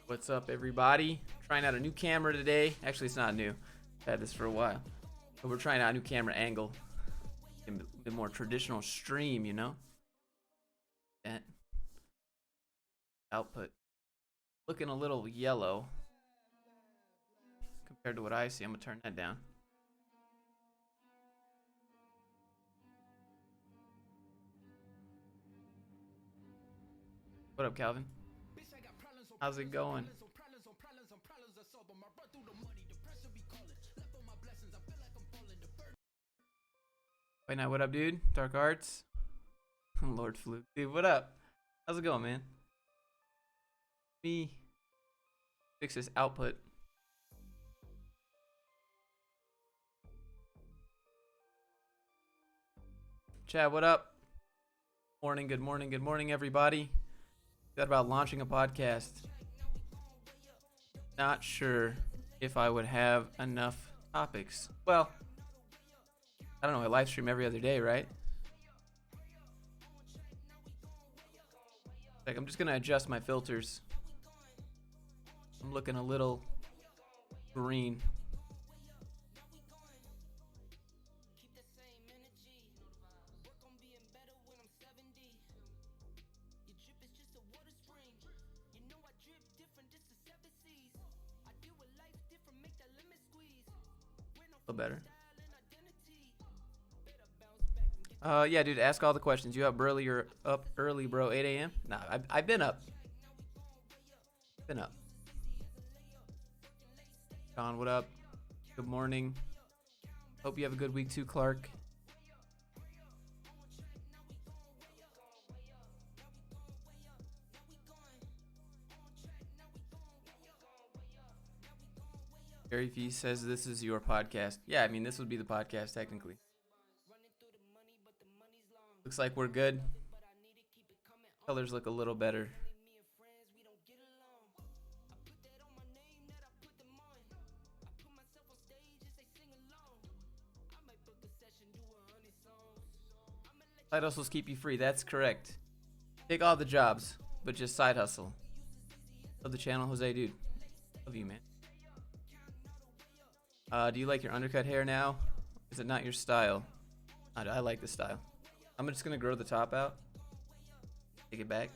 What's up, everybody? Trying out a new camera today. Actually, it's not new. I've had this for a while. But we're trying out a new camera angle. A bit more traditional stream, you know? That output looking a little yellow compared to what I see. I'm gonna turn that down. What up, Calvin? How's it going? Wait, now what up, dude? Dark Arts? Lord Fluke. Dude, what up? How's it going, man? Me fix this output. Chad, what up? Morning, good morning, good morning, everybody. Thought about launching a podcast. Not sure if I would have enough topics. Well, I don't know, I live stream every other day, right? Like, I'm just gonna adjust my filters. I'm looking a little green. A little better. Yeah, dude, ask all the questions. You up early or up early, bro? 8 a.m.? Nah, I've been up. Been up. John, what up? Good morning. Hope you have a good week too, Clark. Gary V says this is your podcast. Yeah, I mean, this would be the podcast technically. Looks like we're good. Colors look a little better. Side hustles keep you free. That's correct. Take all the jobs, but just side hustle. Love the channel, Jose, dude. Love you, man. Do you like your undercut hair now? Is it not your style? I like the style. I'm just gonna grow the top out. Take it back.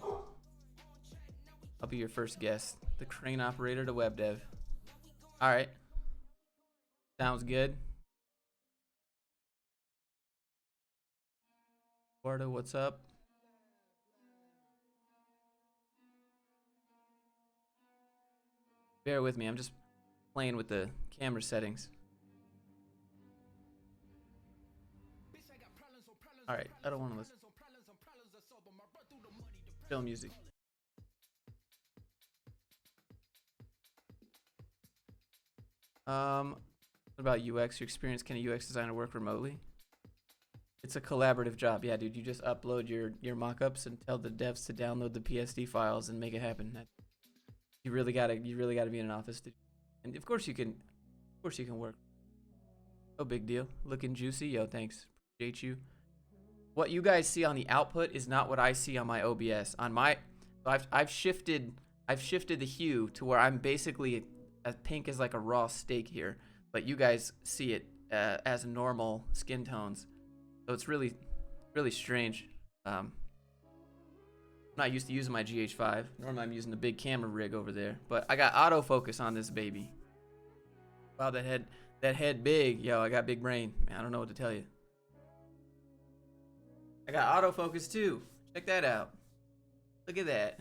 I'll be your first guest. The crane operator to web dev. Alright. Sounds good. Bardo, what's up? Bear with me, I'm just playing with the camera settings. Alright, I don't want to listen. Film music. What about UX? Your experience, can a UX designer work remotely? It's a collaborative job. Yeah, dude, you just upload your mock-ups and tell the devs to download the PSD files and make it happen. You really gotta be in an office to, and of course you can work. No big deal. Looking juicy, yo, thanks. Appreciate you. What you guys see on the output is not what I see on my OBS. On my, I've shifted the hue to where I'm basically as pink as like a raw steak here, but you guys see it as normal skin tones. So it's really strange. I'm not used to using my GH5. Normally I'm using the big camera rig over there, but I got autofocus on this baby. Wow, that head big. Yo, I got big brain. Man, I don't know what to tell you. I got autofocus too. Check that out. Look at that.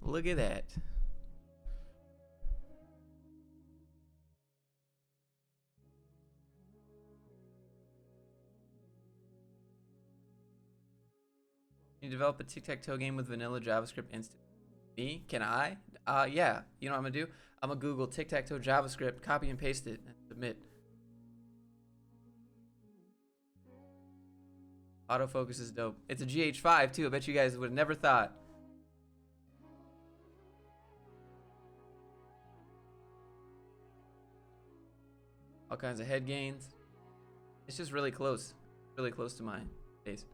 Look at that. Can you develop a tic-tac-toe game with vanilla JavaScript instant? Me? Can I? Yeah. You know what I'm gonna do? I'm gonna Google tic-tac-toe JavaScript, copy and paste it, and submit. Autofocus is dope. It's a GH5 too. I bet you guys would have never thought. All kinds of head gains. It's just really close to my face.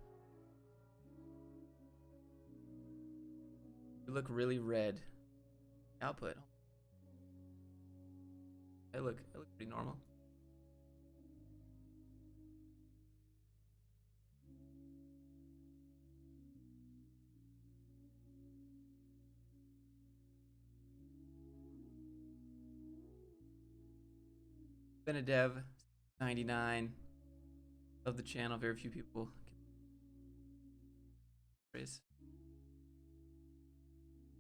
You look really red. output. It look pretty normal. Been a dev, 99 of the channel. Very few people.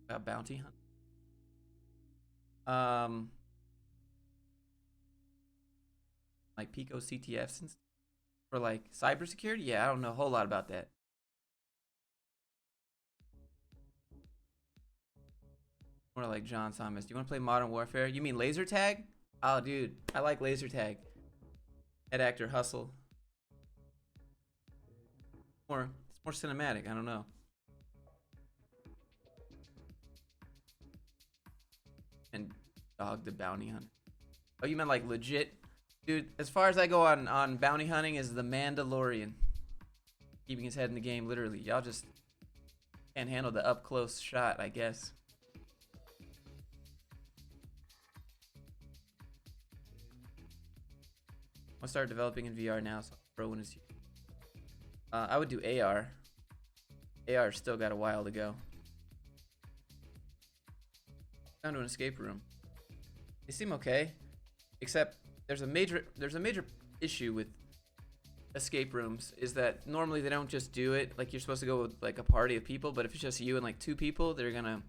About bounty hunt. Like Pico CTFs and stuff. For like cybersecurity. Yeah, I don't know a whole lot about that. More like John Thomas. Do you want to play Modern Warfare? You mean laser tag? Oh, dude, I like laser tag. Head actor hustle. It's more cinematic. I don't know. And Dog the Bounty Hunter. Oh, you meant like legit? Dude, as far as I go on bounty hunting is the Mandalorian. Keeping his head in the game, literally. Y'all just can't handle the up close shot, I guess. I'll start developing in VR now, so Pro when it's I would do AR. AR still got a while to go. Down to an escape room. They seem okay, except there's a major issue with escape rooms is that normally they don't just do it like you're supposed to go with like a party of people, but if it's just you and like 2 people, they're gonna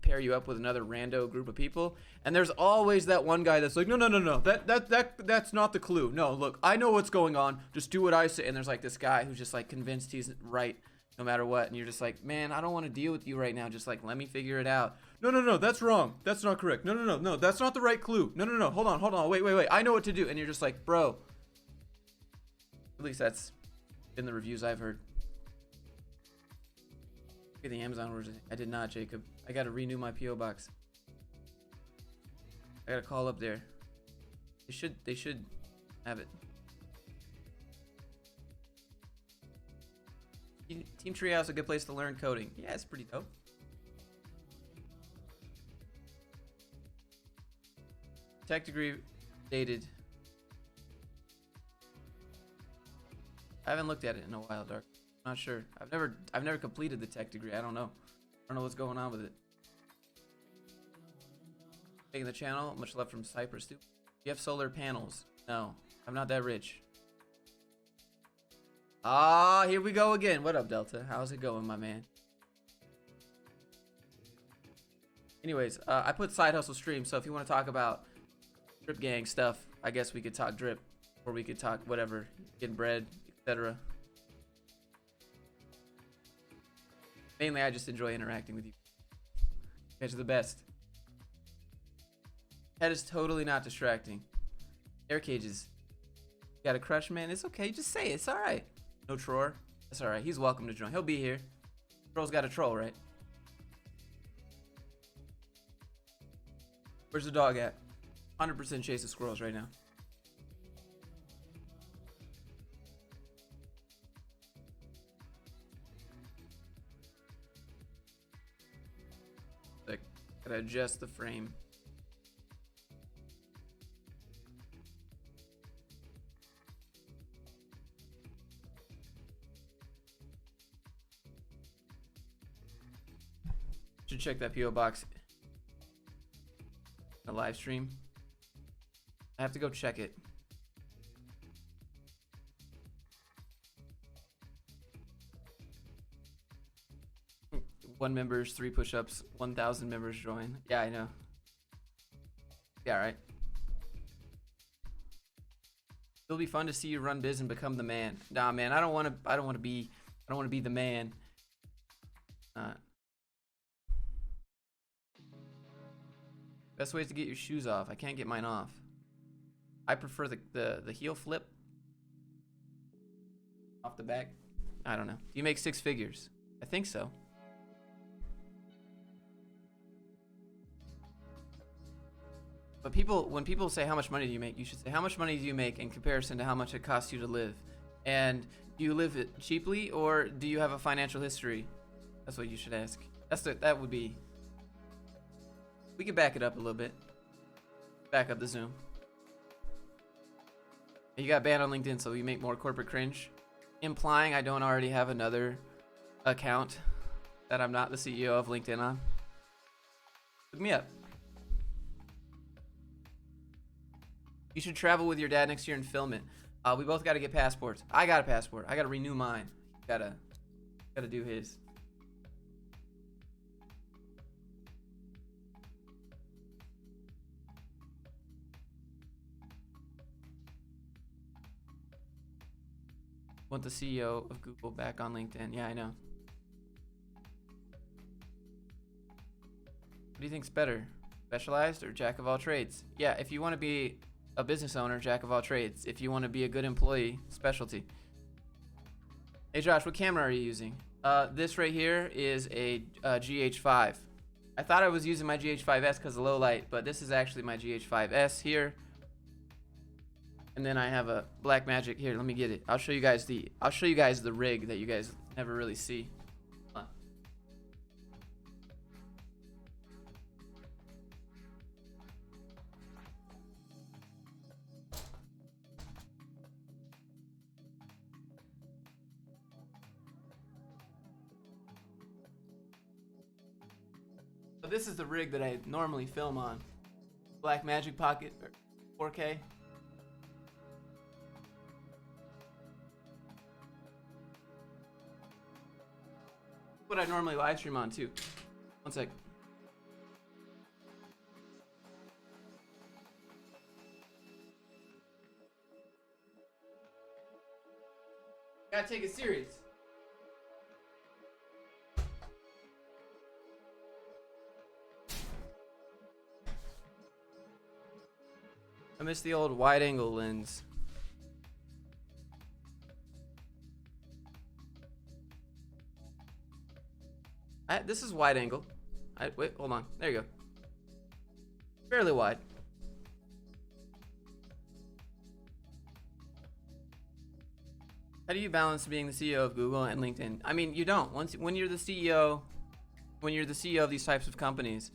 pair you up with another rando group of people, and there's always that one guy that's like, no, that's not the clue. No, look, I know what's going on. Just do what I say. And there's like this guy who's just like convinced he's right no matter what, and you're just like, man, I don't want to deal with you right now. Just like let me figure it out. No, that's wrong. That's not correct. No, that's not the right clue. No, hold on. Wait. I know what to do. And you're just like, bro. At least that's in the reviews I've heard. Look at the Amazon orders. I did not, Jacob. I gotta renew my PO box. I gotta call up there. They should have it. Team Treehouse, a good place to learn coding. Yeah, it's pretty dope. Tech degree dated. I haven't looked at it in a while, Dark. I'm not sure. I've never completed the tech degree. I don't know. I don't know what's going on with it. Taking the channel. Much love from Cyprus too. You have solar panels? No, I'm not that rich. Ah, here we go again. What up, Delta? How's it going, my man? Anyways, I put side hustle stream, so if you want to talk about drip gang stuff, I guess we could talk drip, or we could talk whatever, getting bread, etc. Mainly, I just enjoy interacting with you. You guys are the best. Head is totally not distracting. Air cages. You got a crush, man? It's okay. Just say it. It's all right. No Tror. That's all right. He's welcome to join. He'll be here. Troll's got a troll, right? Where's the dog at? 100% chase the squirrels right now. Like, gotta adjust the frame. Should check that PO box. A live stream. I have to go check it. One members, 3 push-ups, 1,000 members join. Yeah, I know. Yeah, right. It'll be fun to see you run biz and become the man. Nah, man, I don't want to be the man. Best way is to get your shoes off. I can't get mine off. I prefer the heel flip off the back. I don't know. Do you make 6 figures? I think so. But when people say how much money do you make, you should say how much money do you make in comparison to how much it costs you to live, and do you live it cheaply or do you have a financial history? That's what you should ask. That would be. We can back it up a little bit. Back up the zoom. You got banned on LinkedIn, so you make more corporate cringe, implying I don't already have another account that I'm not the CEO of LinkedIn on. Look me up. You should travel with your dad next year and film it. We both got to get passports. I got a passport. I got to renew mine. Gotta do his. Want the CEO of Google back on LinkedIn? Yeah, I know. What do you think's better, specialized or jack of all trades? Yeah, if you want to be a business owner, jack of all trades. If you want to be a good employee, specialty. Hey Josh, what camera are you using? This right here is a GH5. I thought I was using my GH5S because of low light, but this is actually my GH5S here. And then I have a Blackmagic here. Let me get it. I'll show you guys the rig that you guys never really see. Hold on. So this is the rig that I normally film on. Blackmagic Pocket 4K. What I normally live stream on too. One sec. Gotta take it serious. I miss the old wide angle lens. This is wide angle. Wait, hold on. There you go. Fairly wide. How do you balance being the CEO of Google and LinkedIn? I mean, you don't. When you're the CEO of these types of companies,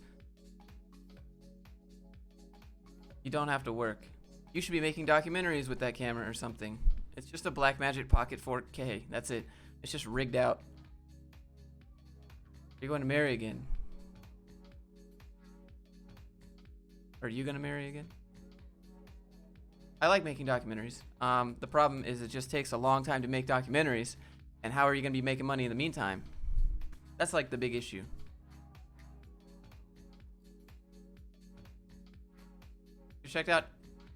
you don't have to work. You should be making documentaries with that camera or something. It's just a Blackmagic Pocket 4K. That's it. It's just rigged out. You're going to marry again. Are you going to marry again? I like making documentaries. The problem is it just takes a long time to make documentaries. And how are you going to be making money in the meantime? That's like the big issue. You checked out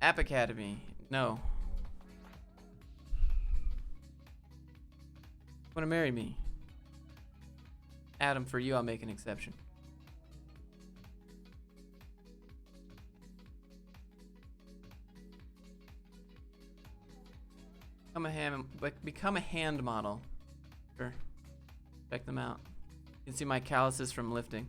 App Academy? No. Want to marry me? Adam, for you, I'll make an exception. Become a hand model. Sure. Check them out. You can see my calluses from lifting.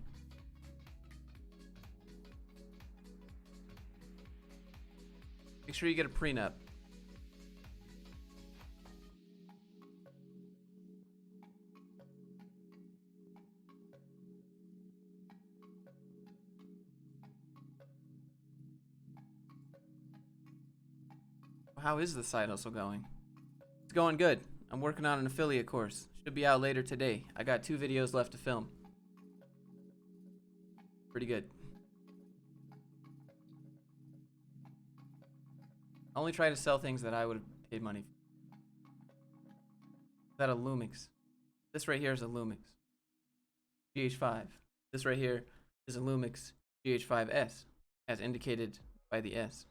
Make sure you get a prenup. How is the side hustle going? It's going good. I'm working on an affiliate course. Should be out later today. I got 2 videos left to film. Pretty good. I only try to sell things that I would have paid money for. Is that a Lumix? This right here is a Lumix GH5. This right here is a Lumix GH5S, as indicated by the S.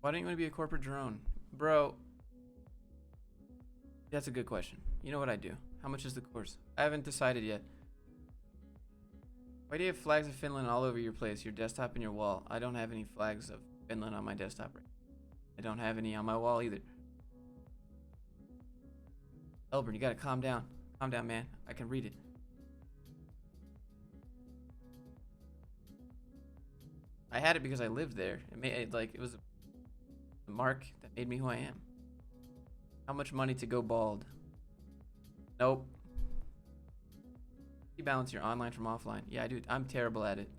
Why don't you want to be a corporate drone? Bro, that's a good question. You know what I do? How much is the course? I haven't decided yet. Why do you have flags of Finland all over your place, your desktop and your wall? I don't have any flags of Finland on my desktop right now. I don't have any on my wall either. Elbert, you gotta calm down. Calm down, man. I can read it. I had it because I lived there. It was a mark that made me who I am. How much money to go bald? Nope. You balance your online from offline. Yeah, dude, I'm terrible at it.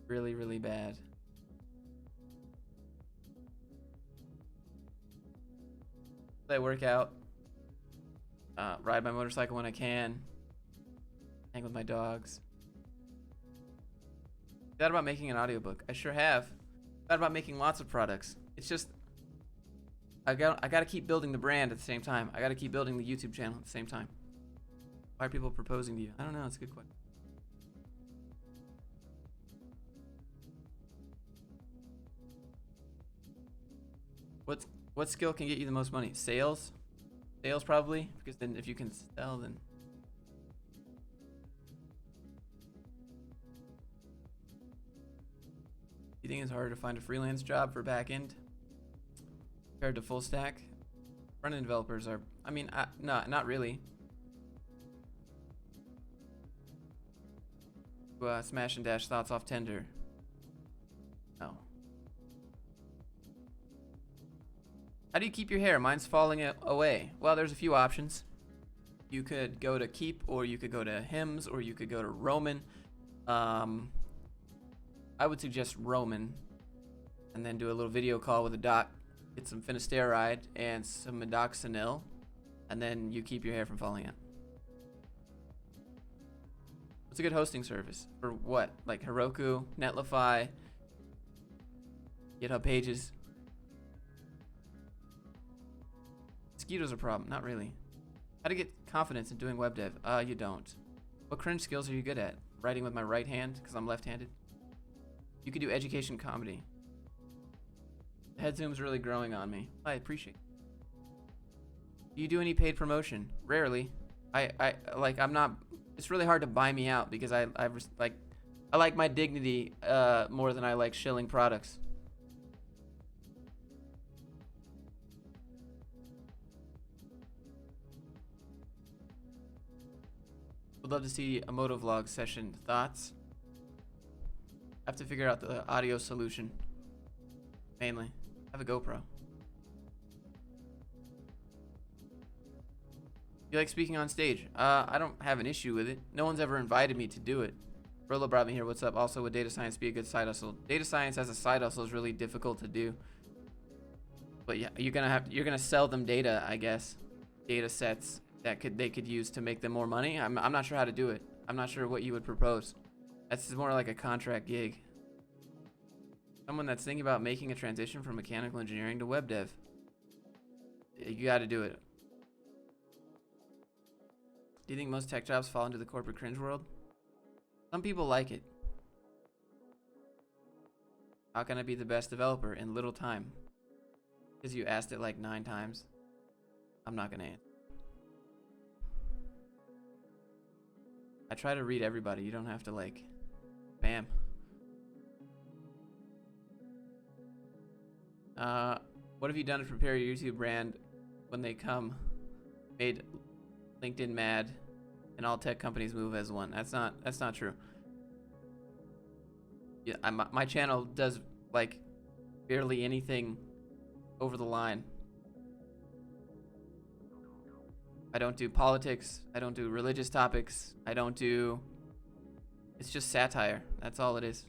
Really, really bad. I work out, ride my motorcycle when I can, hang with my dogs. Thought about making an audiobook. I sure have. Thought about making lots of products. It's just I got to keep building the brand at the same time. I got to keep building the YouTube channel at the same time. Why are people proposing to you? I don't know. It's a good question. What skill can get you the most money? Sales? Sales probably, because then if you can sell, then. You think it's harder to find a freelance job for back end compared to full stack? Front end developers are, I mean, no, not really. Smash and dash thoughts off Tinder. No. How do you keep your hair? Mine's falling away. Well, there's a few options. You could go to Keep, or you could go to Hims, or you could go to Roman. I would suggest Roman, and then do a little video call with a doc, get some finasteride and some minoxidil, and then you keep your hair from falling out. What's a good hosting service? For what? Like Heroku, Netlify, GitHub Pages? Mosquitoes are a problem. Not really. How to get confidence in doing web dev? You don't. What cringe skills are you good at? Writing with my right hand, because I'm left-handed. You could do education comedy. The head zoom's really growing on me. I appreciate it. Do you do any paid promotion? Rarely. I'm not. It's really hard to buy me out because I like my dignity more than I like shilling products. Would love to see a motovlog session. Thoughts? I have to figure out the audio solution. Mainly. I have a GoPro. You like speaking on stage? I don't have an issue with it. No one's ever invited me to do it. Rolo brought me here. What's up? Also, would data science be a good side hustle? Data science as a side hustle is really difficult to do. But yeah, you're gonna sell them data, I guess. Data sets that they could use to make them more money. I'm not sure how to do it. I'm not sure what you would propose. That's more like a contract gig. Someone that's thinking about making a transition from mechanical engineering to web dev. You got to do it. Do you think most tech jobs fall into the corporate cringe world? Some people like it. How can I be the best developer in little time? Because you asked it like 9 times. I'm not going to answer. I try to read everybody. You don't have to like, bam. What have you done to prepare your YouTube brand when they come? Made LinkedIn mad and all tech companies move as one. That's not true. Yeah, my channel does like barely anything over the line. I don't do politics. I don't do religious topics. I don't do. It's just satire. That's all it is.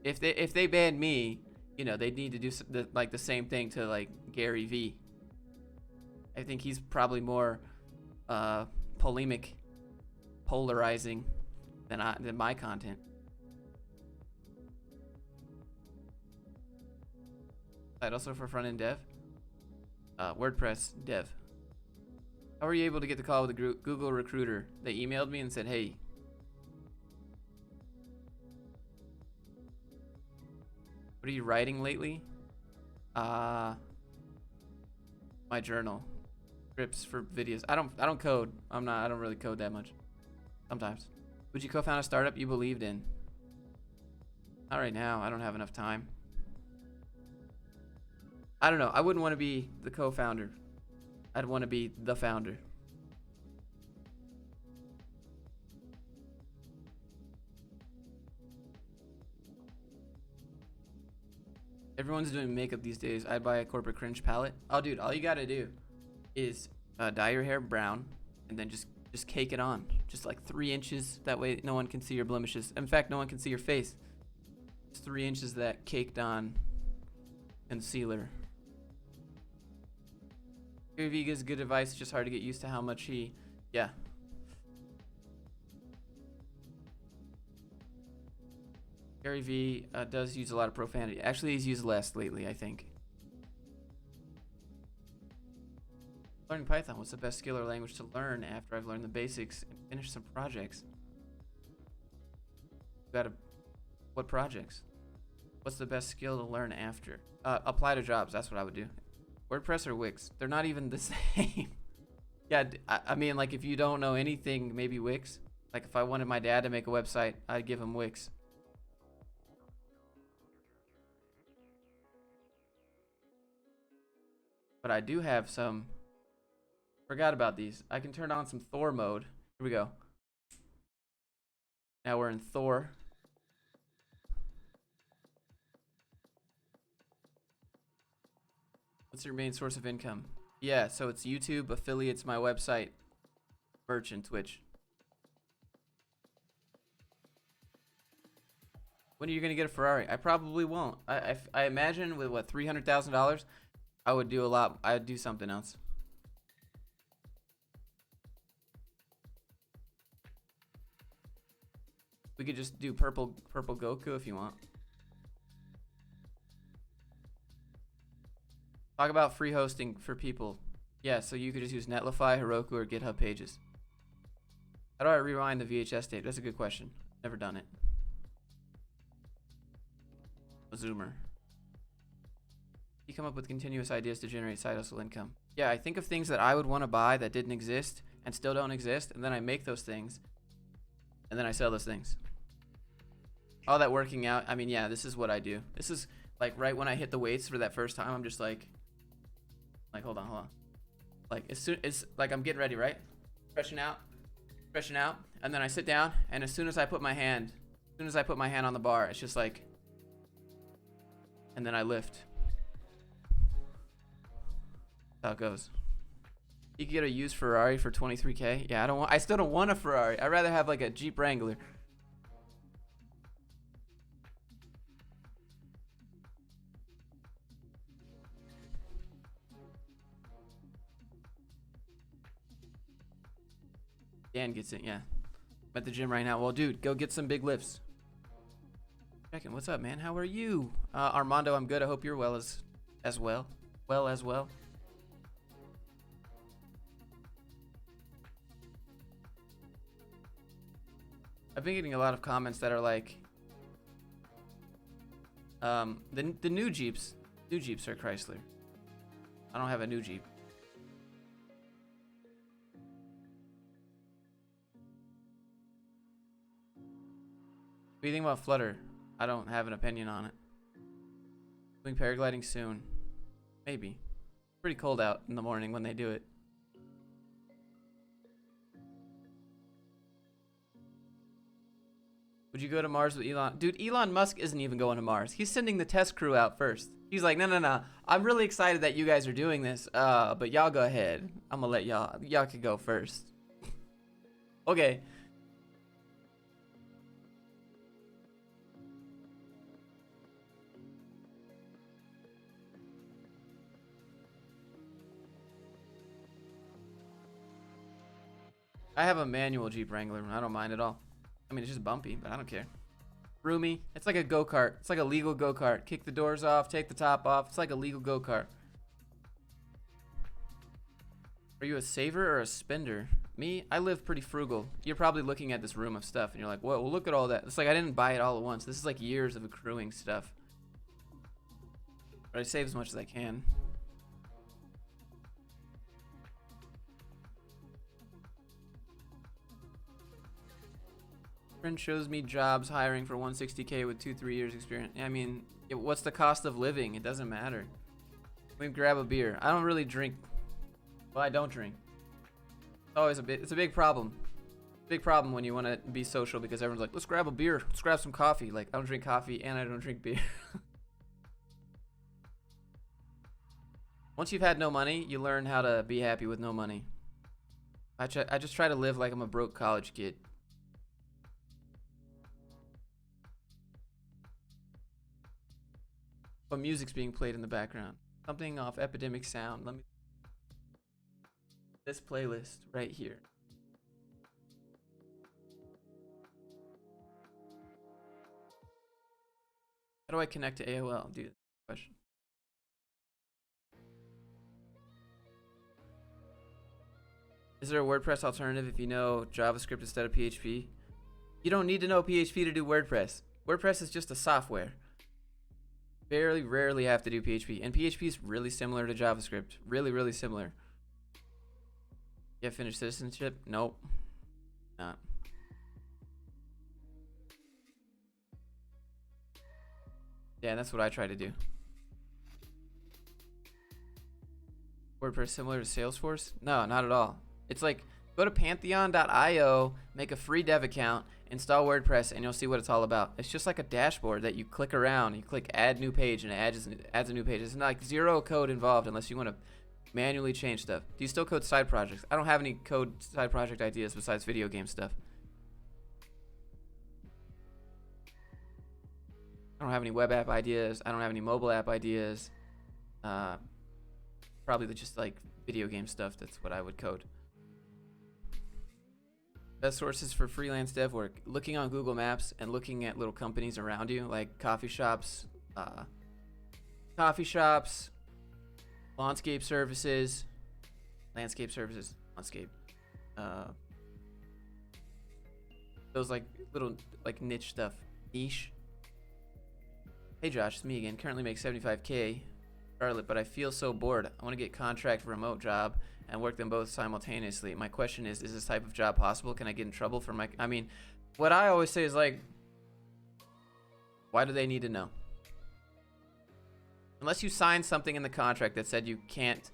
If they ban me, you know, they need to do the same thing to like Gary V. I think he's probably more polemic, polarizing than my content. I'd also for front end dev. WordPress dev. How were you able to get the call with the Google recruiter? They emailed me and said, hey. What are you writing lately? My journal. Scripts for videos. I don't code. I don't really code that much. Sometimes. Would you co-found a startup you believed in? Not right now. I don't have enough time. I don't know. I wouldn't want to be the co-founder. I'd want to be the founder. Everyone's doing makeup these days. I'd buy a corporate cringe palette. Oh, dude, all you gotta do is dye your hair brown and then just cake it on. Just like 3 inches. That way no one can see your blemishes. In fact, no one can see your face. Just 3 inches of that caked on concealer. Gary Vee gives good advice. It's just hard to get used to how much he... Yeah. Gary Vee does use a lot of profanity. Actually, he's used less lately, I think. Learning Python. What's the best skill or language to learn after I've learned the basics and finished some projects? What projects? What's the best skill to learn after? Apply to jobs. That's what I would do. WordPress or Wix? They're not even the same. Yeah, I mean, like, if you don't know anything, maybe Wix. Like, if I wanted my dad to make a website, I'd give him Wix. But I do have some... Forgot about these. I can turn on some Thor mode. Here we go. Now we're in Thor. What's your main source of income? Yeah, so it's YouTube, affiliates, my website, merch, and Twitch. When are you gonna get a Ferrari? I probably won't. I imagine with what, $300,000, I would do a lot. I'd do something else. We could just do purple Goku if you want. Talk about free hosting for people. Yeah, so you could just use Netlify, Heroku, or GitHub Pages. How do I rewind the VHS tape? That's a good question. Never done it. A Zoomer. You come up with continuous ideas to generate side hustle income. Yeah, I think of things that I would want to buy that didn't exist and still don't exist, and then I make those things, and then I sell those things. All that working out, I mean, yeah, this is what I do. This is like right when I hit the weights for that first time, I'm just like hold on. Like as soon as like I'm getting ready, right? Stretching out, and then I sit down, and as soon as I put my hand on the bar, it's just like, and then I lift. That's how it goes. You can get a used Ferrari for 23K. Yeah, I still don't want a Ferrari. I'd rather have like a Jeep Wrangler. Dan gets it, yeah. I'm at the gym right now. Well, dude, go get some big lifts. Checking. What's up, man? How are you? Armando, I'm good. I hope you're well as well. I've been getting a lot of comments that are like, the new Jeeps are Chrysler. I don't have a new Jeep. What do you think about Flutter? I don't have an opinion on it. Doing paragliding soon. Maybe. Pretty cold out in the morning when they do it. Would you go to Mars with Elon? Dude, Elon Musk isn't even going to Mars. He's sending the test crew out first. He's like, no. I'm really excited that you guys are doing this, but y'all go ahead. I'm gonna let y'all could go first. Okay. I have a manual Jeep Wrangler. I don't mind at all. I mean, it's just bumpy, but I don't care. Roomy. It's like a go-kart. It's like a legal go-kart. Kick the doors off, take the top off. It's like a legal go-kart. Are you a saver or a spender? Me, I live pretty frugal. You're probably looking at this room of stuff, and you're like, whoa, well, look at all that. It's like I didn't buy it all at once. This is like years of accruing stuff. But I save as much as I can. Friend shows me jobs hiring for 160K with 2-3 years experience. I mean, what's the cost of living? It doesn't matter. We grab a beer. I don't really drink. Well, I don't drink. It's a big problem. Big problem when you want to be social because everyone's like, let's grab a beer. Let's grab some coffee. Like, I don't drink coffee and I don't drink beer. Once you've had no money, you learn how to be happy with no money. I just try to live like I'm a broke college kid. But music's being played in the background. Something off Epidemic Sound. Let me. This playlist right here. How do I connect to AOL? Dude, question. Is there a WordPress alternative if you know JavaScript instead of PHP? You don't need to know PHP to do WordPress. WordPress is just a software. Very rarely have to do PHP. And PHP is really similar to JavaScript. Really, really similar. You have finished citizenship? Nope. Not. Yeah, that's what I try to do. WordPress similar to Salesforce? No, not at all. It's like, go to pantheon.io, make a free dev account, install WordPress, and you'll see what it's all about. It's just like a dashboard that you click around. You click add new page, and it adds a new page. It's not like zero code involved unless you want to manually change stuff. Do you still code side projects? I don't have any code side project ideas besides video game stuff. I don't have any web app ideas. I don't have any mobile app ideas. Probably just like video game stuff. That's what I would code. Best sources for freelance dev work. Looking on Google Maps and looking at little companies around you, like coffee shops, landscape services, landscape. Those like little like niche stuff. Niche. Hey Josh, it's me again. Currently make 75K, Charlotte, but I feel so bored. I want to get contract remote job and work them both simultaneously. My question is this type of job possible? Can I get in trouble for my... I mean, what I always say is like, why do they need to know? Unless you sign something in the contract that said you can't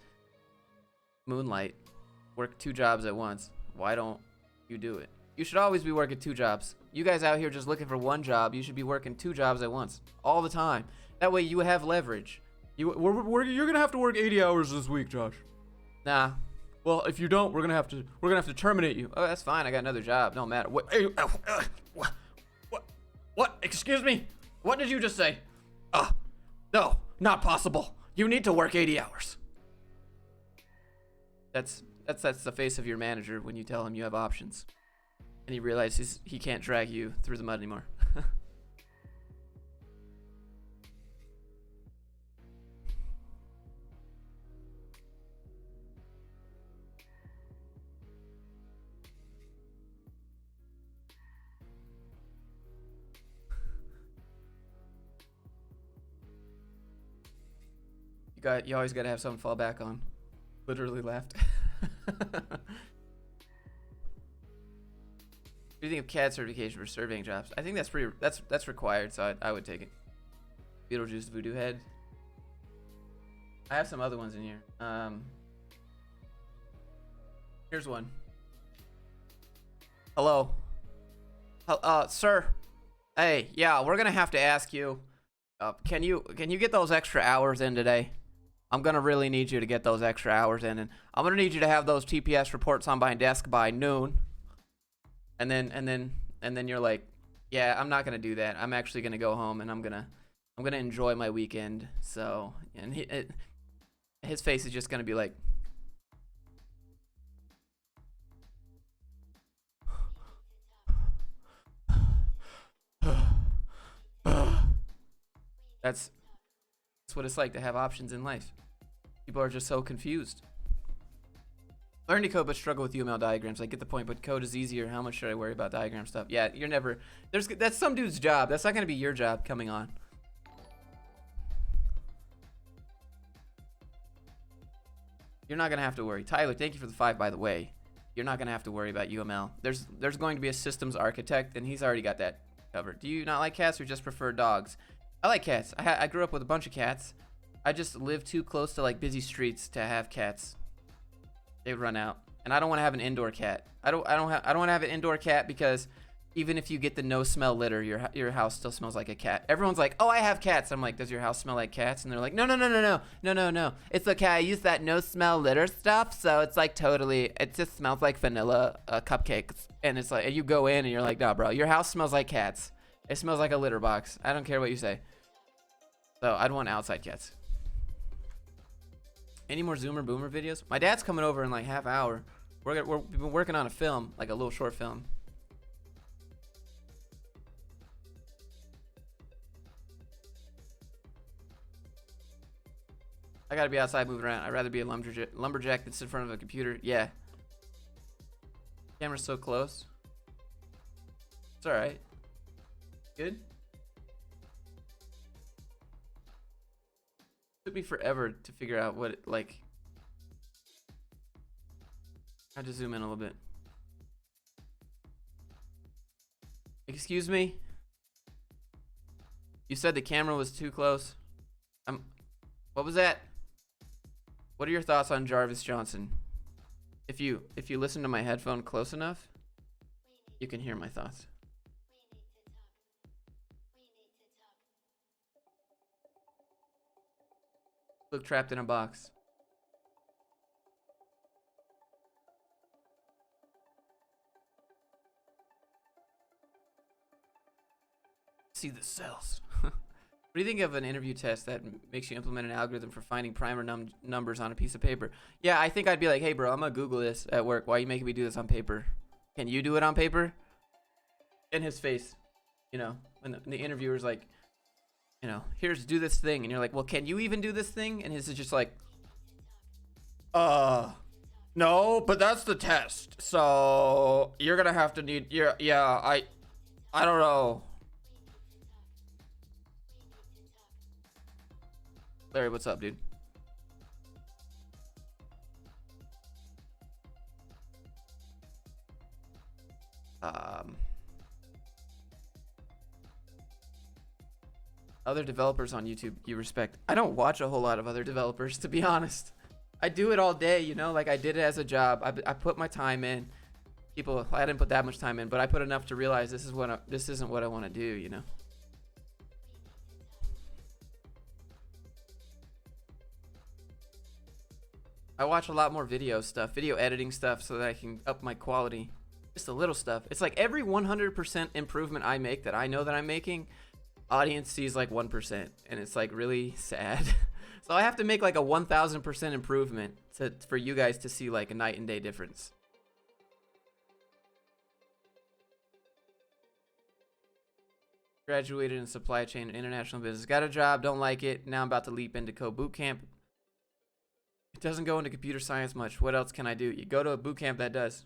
moonlight, work 2 jobs at once, why don't you do it? You should always be working 2 jobs. You guys out here just looking for 1 job, you should be working 2 jobs at once, all the time. That way you have leverage. You're gonna have to work 80 hours this week, Josh. Nah. Well, if you don't, we're gonna have to terminate you. Oh, that's fine. I got another job. No matter. What? What? Excuse me? What did you just say? No, not possible. You need to work 80 hours. That's the face of your manager when you tell him you have options, and he realizes he can't drag you through the mud anymore. You always gotta have something to fall back on. Literally laughed. What do you think of CAD certification for surveying jobs? I think that's required, so I would take it. Beetlejuice Voodoo Head. I have some other ones in here. Here's one. Hello. Sir. Hey, yeah, we're gonna have to ask you. Can you get those extra hours in today? I'm gonna really need you to get those extra hours in, and I'm gonna need you to have those TPS reports on my desk by noon. And then you're like, yeah, I'm not gonna do that. I'm actually gonna go home and I'm gonna enjoy my weekend. So, and his face is just gonna be like, that's what it's like to have options in life. People are just so confused. Learn to code but struggle with UML diagrams. I get the point, but code is easier. How much should I worry about diagram stuff? Yeah, you're never... That's some dude's job. That's not going to be your job coming on. You're not going to have to worry. Tyler, thank you for the 5, by the way. You're not going to have to worry about UML. There's going to be a systems architect, and he's already got that covered. Do you not like cats or just prefer dogs? I like cats. I grew up with a bunch of cats. I just live too close to like busy streets to have cats. They would run out, and I don't want to have an indoor cat. I don't want to have an indoor cat because Even if you get the no smell litter, your house still smells like a cat. Everyone's like, oh, I have cats. I'm like, does your house smell like cats? And they're like, no. It's okay. I use that no smell litter stuff, so it's like totally. It just smells like vanilla cupcakes. And it's like, you go in and you're like, nah, bro, your house smells like cats. It smells like a litter box. I don't care what you say. So I'd want outside cats. Any more Zoomer Boomer videos? My dad's coming over in like half hour. We've been working on a film, like a little short film. I gotta be outside moving around. I'd rather be a lumberjack than sit in front of a computer. Yeah. Camera's so close. It's alright. Good. Took me forever to figure out what it, like. I had to zoom in a little bit. Excuse me? You said the camera was too close. What was that? What are your thoughts on Jarvis Johnson? If you listen to my headphone close enough, you can hear my thoughts. Look, trapped in a box. See the cells. What do you think of an interview test that makes you implement an algorithm for finding primer numbers on a piece of paper? Yeah, I think I'd be like, hey, bro, I'm going to Google this at work. Why are you making me do this on paper? Can you do it on paper? In his face, you know, when the interviewer's like, you know, here's do this thing. And you're like, well, can you even do this thing? And his is just like, no, but that's the test. So you're going to have to need, I don't know. Larry, what's up, dude? Other developers on YouTube you respect. I don't watch a whole lot of other developers, to be honest. I do it all day, you know, like I did it as a job. I put my time in. I didn't put that much time in, but I put enough to realize this isn't what I want to do, you know. I watch a lot more video editing stuff, so that I can up my quality. Just a little stuff. It's like every 100% improvement I make that I know that I'm making, audience sees like 1%, and it's like really sad. So I have to make like a 1000% improvement for you guys to see like a night and day difference. Graduated in supply chain and international business. Got a job, don't like it. Now I'm about to leap into code boot camp. It doesn't go into computer science much. What else can I do? You go to a boot camp that does.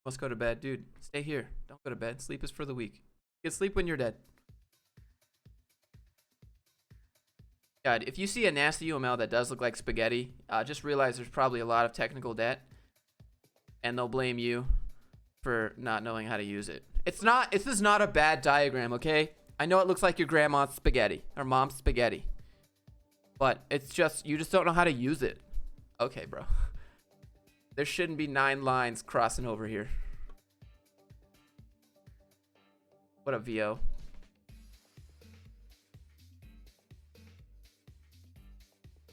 Let's go to bed. Dude, stay here. Don't go to bed. Sleep is for the weak. You can sleep when you're dead. God, if you see a nasty UML that does look like spaghetti, just realize there's probably a lot of technical debt, and they'll blame you for not knowing how to use it. This is not a bad diagram, okay? I know it looks like your grandma's spaghetti or mom's spaghetti, but it's just, you just don't know how to use it. Okay, bro. There shouldn't be 9 lines crossing over here. What a VO.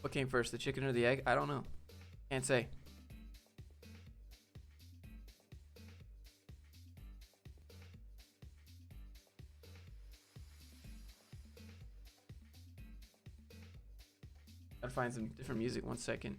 What came first, the chicken or the egg? I don't know. Can't say. Gotta find some different music. 1 second.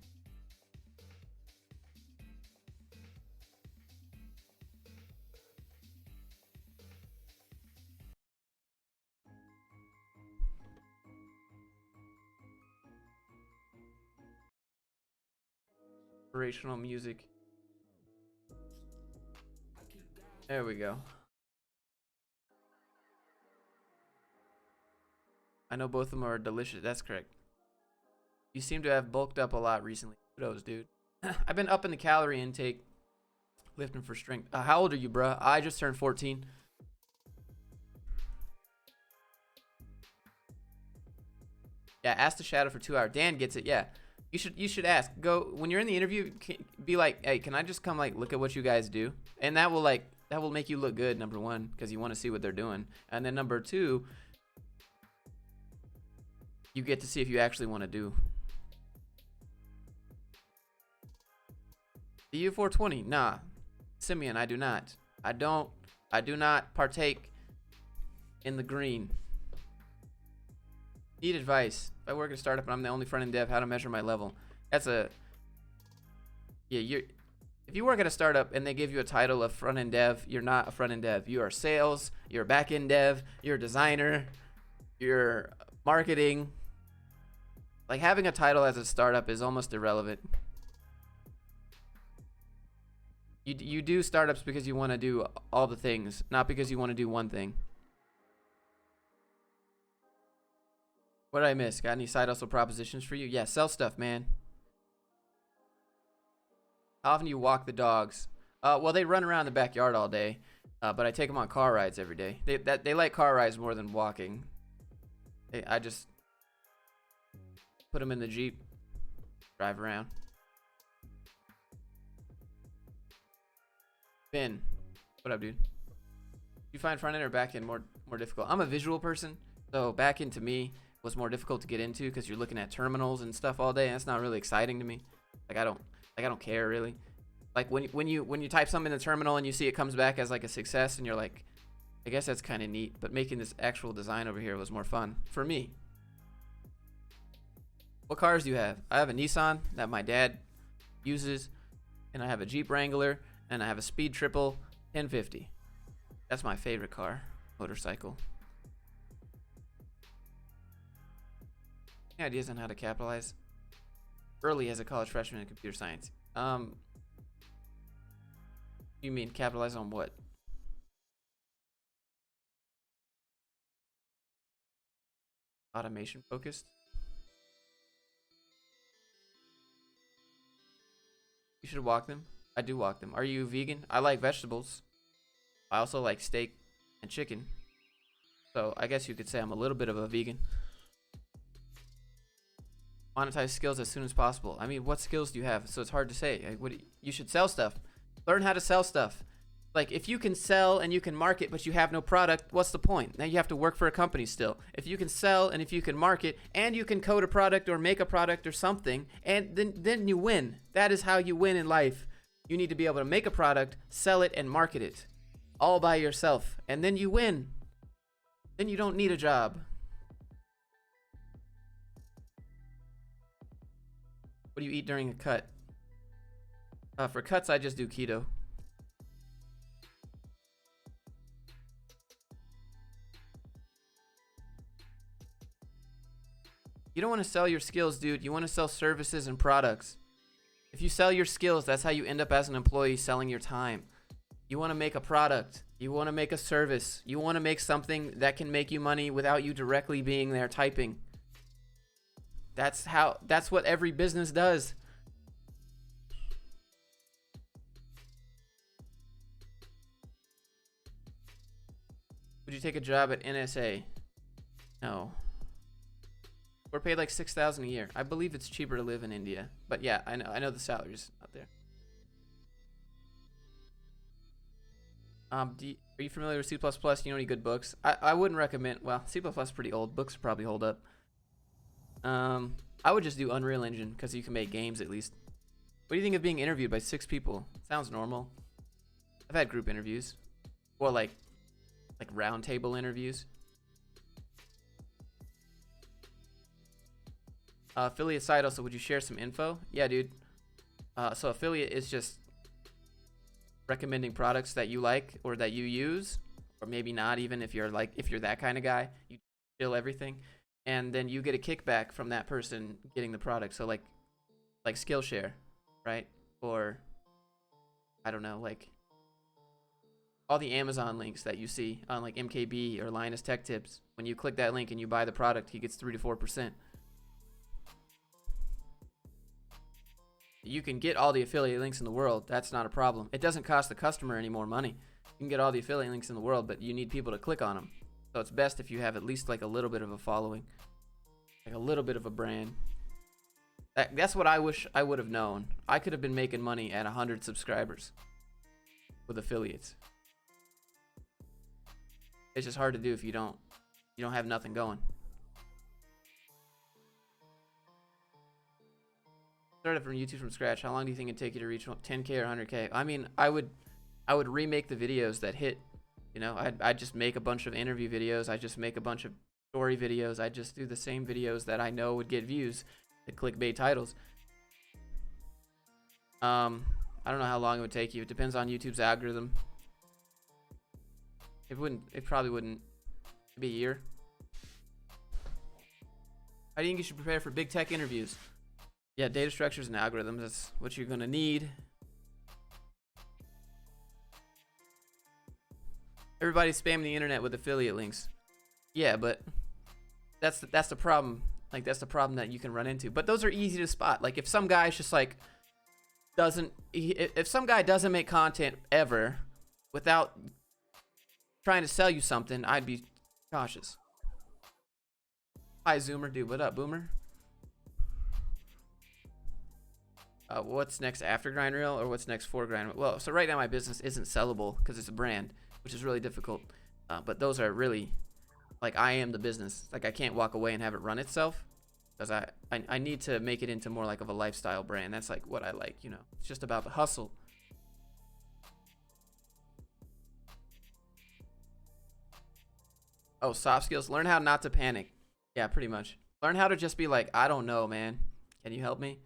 Inspirational music. There we go. I know both of them are delicious. That's correct. You seem to have bulked up a lot recently. Kudos, dude. I've been upping the calorie intake, lifting for strength. How old are you, bruh? I just turned 14. Yeah, ask the shadow for 2 hours. Dan gets it. Yeah, you should ask. Go when you're in the interview. Be like, hey, can I just come like look at what you guys do? And that will like that will make you look good, number one, because you want to see what they're doing. And then number two, you get to see if you actually want to do. The U420, nah. Simeon, I do not. I do not partake in the green. Need advice. If I work at a startup and I'm the only front-end dev, how to measure my level? That's a... Yeah, if you work at a startup and they give you a title of front-end dev, you're not a front-end dev. You are sales, you're a back-end dev, you're a designer, you're marketing. Like, having a title as a startup is almost irrelevant. You do startups because you want to do all the things, not because you want to do one thing. What did I miss? Got any side hustle propositions for you? Yeah, sell stuff, man. How often do you walk the dogs? Well, they run around the backyard all day, but I take them on car rides every day. They like car rides more than walking. I just put them in the Jeep, drive around. Ben, what up, dude? You find front end or back end more difficult? I'm a visual person, so back end to me was more difficult to get into because you're looking at terminals and stuff all day, and that's not really exciting to me. Like I don't care really. Like when you type something in the terminal and you see it comes back as like a success, and you're like, I guess that's kind of neat. But making this actual design over here was more fun for me. What cars do you have? I have a Nissan that my dad uses, and I have a Jeep Wrangler, and I have a Speed Triple 1050. That's my favorite car, motorcycle. Any ideas on how to capitalize early as a college freshman in computer science? You mean capitalize on what? Automation focused? You should walk them. I do walk them. Are you vegan? I like vegetables. I also like steak and chicken. So I guess you could say I'm a little bit of a vegan. Monetize skills as soon as possible. I mean, what skills do you have? So it's hard to say. Like, you should sell stuff. Learn how to sell stuff. Like, if you can sell and you can market, but you have no product, what's the point? Now you have to work for a company still. If you can sell and if you can market and you can code a product or make a product or something, and then you win. That is how you win in life. You need to be able to make a product, sell it, and market it all by yourself. And then you win. Then you don't need a job. What do you eat during a cut? For cuts, I just do keto. You don't want to sell your skills, dude. You want to sell services and products. If you sell your skills, that's how you end up as an employee, selling your time. You want to make a product. You want to make a service. You want to make something that can make you money without you directly being there typing. That's what every business does. Would you take a job at NSA? No. We're paid like $6,000 a year. I believe it's cheaper to live in India. But yeah, I know the salary's not there. Are you familiar with C++? Do you know any good books? I wouldn't recommend. Well, C++ is pretty old. Books probably hold up. I would just do Unreal Engine because you can make games at least. What do you think of being interviewed by 6 people? Sounds normal. I've had group interviews. Well, like round table interviews. Affiliate site also, would you share some info? Yeah, dude. So affiliate is just recommending products that you like or that you use, or maybe not even if you're that kind of guy. You fill everything, and then you get a kickback from that person getting the product. So like Skillshare, right? Or I don't know, like all the Amazon links that you see on like MKB or Linus Tech Tips. When you click that link and you buy the product, he gets 3 to 4%. You can get all the affiliate links in the world. That's not a problem. It doesn't cost the customer any more money. You can get all the affiliate links in the world, but you need people to click on them. So it's best if you have at least like a little bit of a following, like a little bit of a brand. That's what I wish I would have known. I could have been making money at 100 subscribers with affiliates. It's just hard to do if you don't have nothing going. Started from YouTube from scratch. How long do you think it'd take you to reach 10K or 100K? I mean, I would remake the videos that hit. You know, I'd just make a bunch of interview videos. I'd just make a bunch of story videos. I'd just do the same videos that I know would get views, the clickbait titles. I don't know how long it would take you. It depends on YouTube's algorithm. It probably wouldn't be a year. How do you think you should prepare for big tech interviews? Yeah, data structures and algorithms, that's what you're gonna need. Everybody's spamming the internet with affiliate links. Yeah, but that's the problem. Like, that's the problem that you can run into. But those are easy to spot. Like, if some guy's just like if some guy doesn't make content ever without trying to sell you something, I'd be cautious. Hi, Zoomer. Dude, what up, Boomer? What's next after Grind Reel, or what's next for Grind Reel? Well, so right now my business isn't sellable because it's a brand, which is really difficult. But those are really, like, I am the business. Like, I can't walk away and have it run itself, because I need to make it into more like of a lifestyle brand. That's like what I like, you know. It's just about the hustle. Oh, soft skills. Learn how not to panic. Yeah, pretty much. Learn how to just be like, I don't know, man. Can you help me?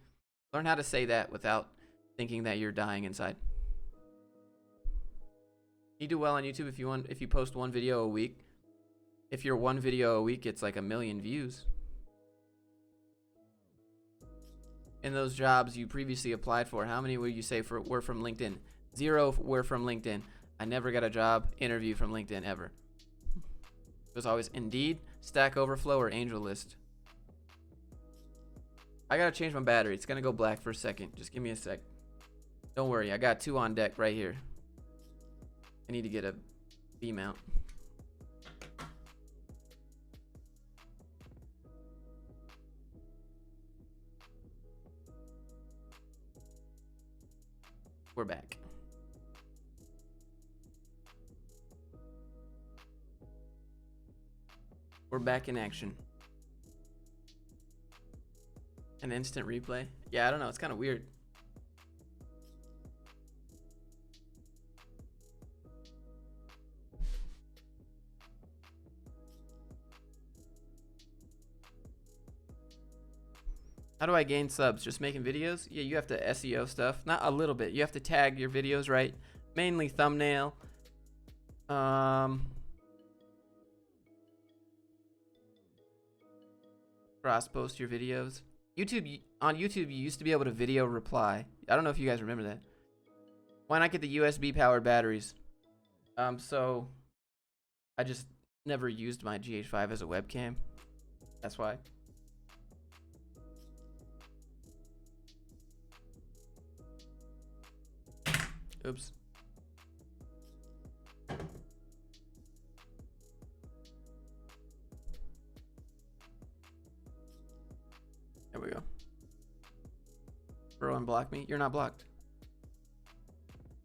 Learn how to say that without thinking that you're dying inside. You do well on YouTube if you post one video a week. If your one video a week gets like 1 million views. In those jobs you previously applied for, how many would you say were from LinkedIn? 0 were from LinkedIn. I never got a job interview from LinkedIn ever. It was always Indeed, Stack Overflow, or AngelList. I gotta change my battery. It's gonna go black for a second. Just give me a sec. Don't worry, I got 2 on deck right here. I need to get a B mount. We're back. We're back in action. An instant replay? Yeah, I don't know. It's kind of weird. How do I gain subs? Just making videos? Yeah, you have to SEO stuff. Not a little bit. You have to tag your videos right. Mainly thumbnail. Cross post your videos. On YouTube, you used to be able to video reply. I don't know if you guys remember that. Why not get the USB powered batteries? So I just never used my GH5 as a webcam. That's why. Oops. There we go. Bro, unblock me. You're not blocked.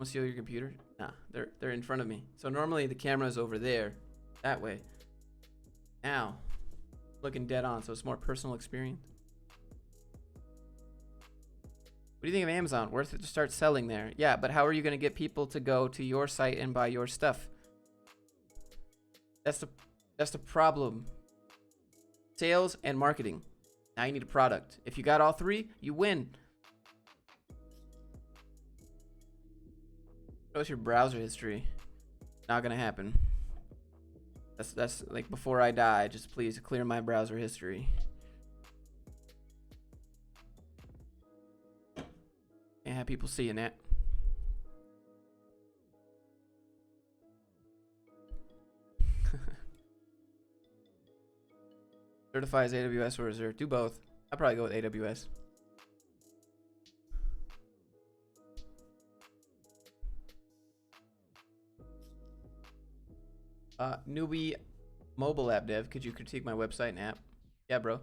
Want to steal your computer? Nah, they're in front of me. So normally the camera's over there, that way. Now, looking dead on, so it's more personal experience. What do you think of Amazon? Worth it to start selling there? Yeah, but how are you going to get people to go to your site and buy your stuff? That's the problem. Sales and marketing. Now you need a product. If you got all 3, you win. What's your browser history? Not gonna happen. That's like before I die, just please clear my browser history. Can't have people seeing that. Certify as AWS or Azure? Do both. I'll probably go with AWS. Newbie mobile app dev, could you critique my website and app? Yeah, bro.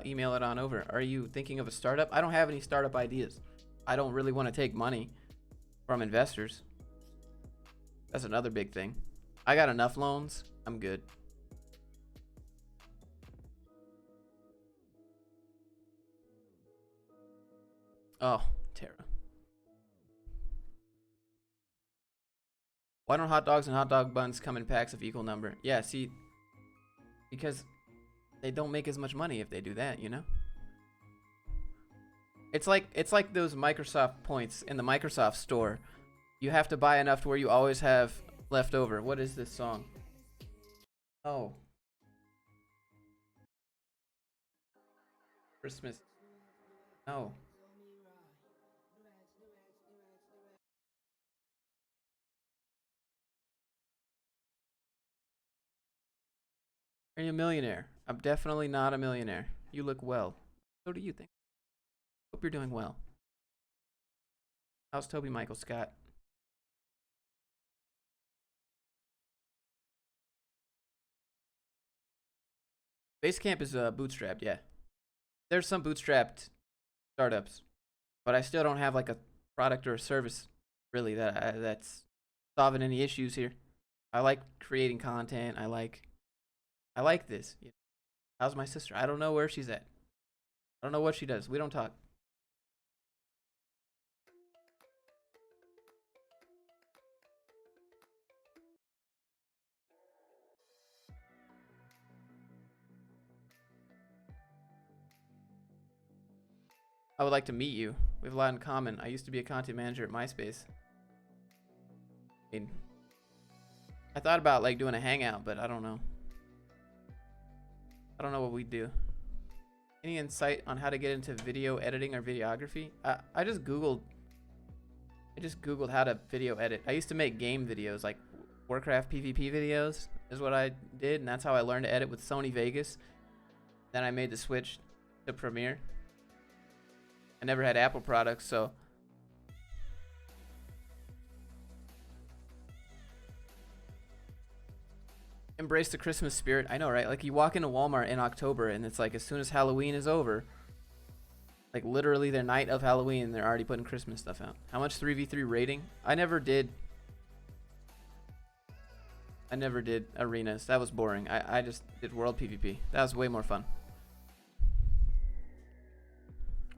Email it on over. Are you thinking of a startup? I don't have any startup ideas. I don't really want to take money from investors. That's another big thing. I got enough loans. I'm good. Oh, Tara. Why don't hot dogs and hot dog buns come in packs of equal number? Yeah, see, because they don't make as much money if they do that, you know? It's like those Microsoft points in the Microsoft store. You have to buy enough to where you always have left over. What is this song? Oh. Christmas. No. Are you a millionaire? I'm definitely not a millionaire. You look well. So do you think? Hope you're doing well. How's Toby Michael Scott? Basecamp is bootstrapped, yeah. There's some bootstrapped startups, but I still don't have like a product or a service really that's solving any issues here. I like creating content. I like this. How's my sister? I don't know where she's at. I don't know what she does. We don't talk. I would like to meet you. We have a lot in common. I used to be a content manager at MySpace. I mean, I thought about like doing a hangout, but I don't know. I don't know what we'd do. Any insight on how to get into video editing or videography? I just googled how to video edit. I used to make game videos, like Warcraft PvP videos is what I did, and that's how I learned to edit with Sony Vegas. Then I made the switch to Premiere. I never had Apple products, so embrace the Christmas spirit. I know, right? Like you walk into Walmart in October and it's like as soon as Halloween is over, like literally their night of Halloween, they're already putting Christmas stuff out. How much 3v3 rating? I never did arenas. That was boring. I just did world PvP. That was way more fun.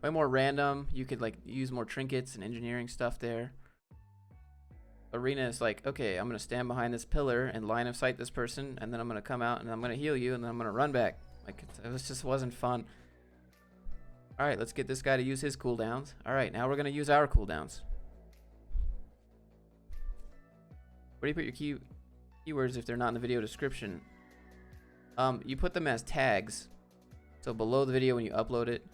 Way more random. You could like use more trinkets and engineering stuff there. Arena is like, okay, I'm gonna stand behind this pillar and line of sight this person, and then I'm gonna come out and I'm gonna heal you, and then I'm gonna run back. Like it just wasn't fun. All right, let's get this guy to use his cooldowns. All right, now we're gonna use our cooldowns. Where do you put your keywords if they're not in the video description? You put them as tags. So below the video when you upload it.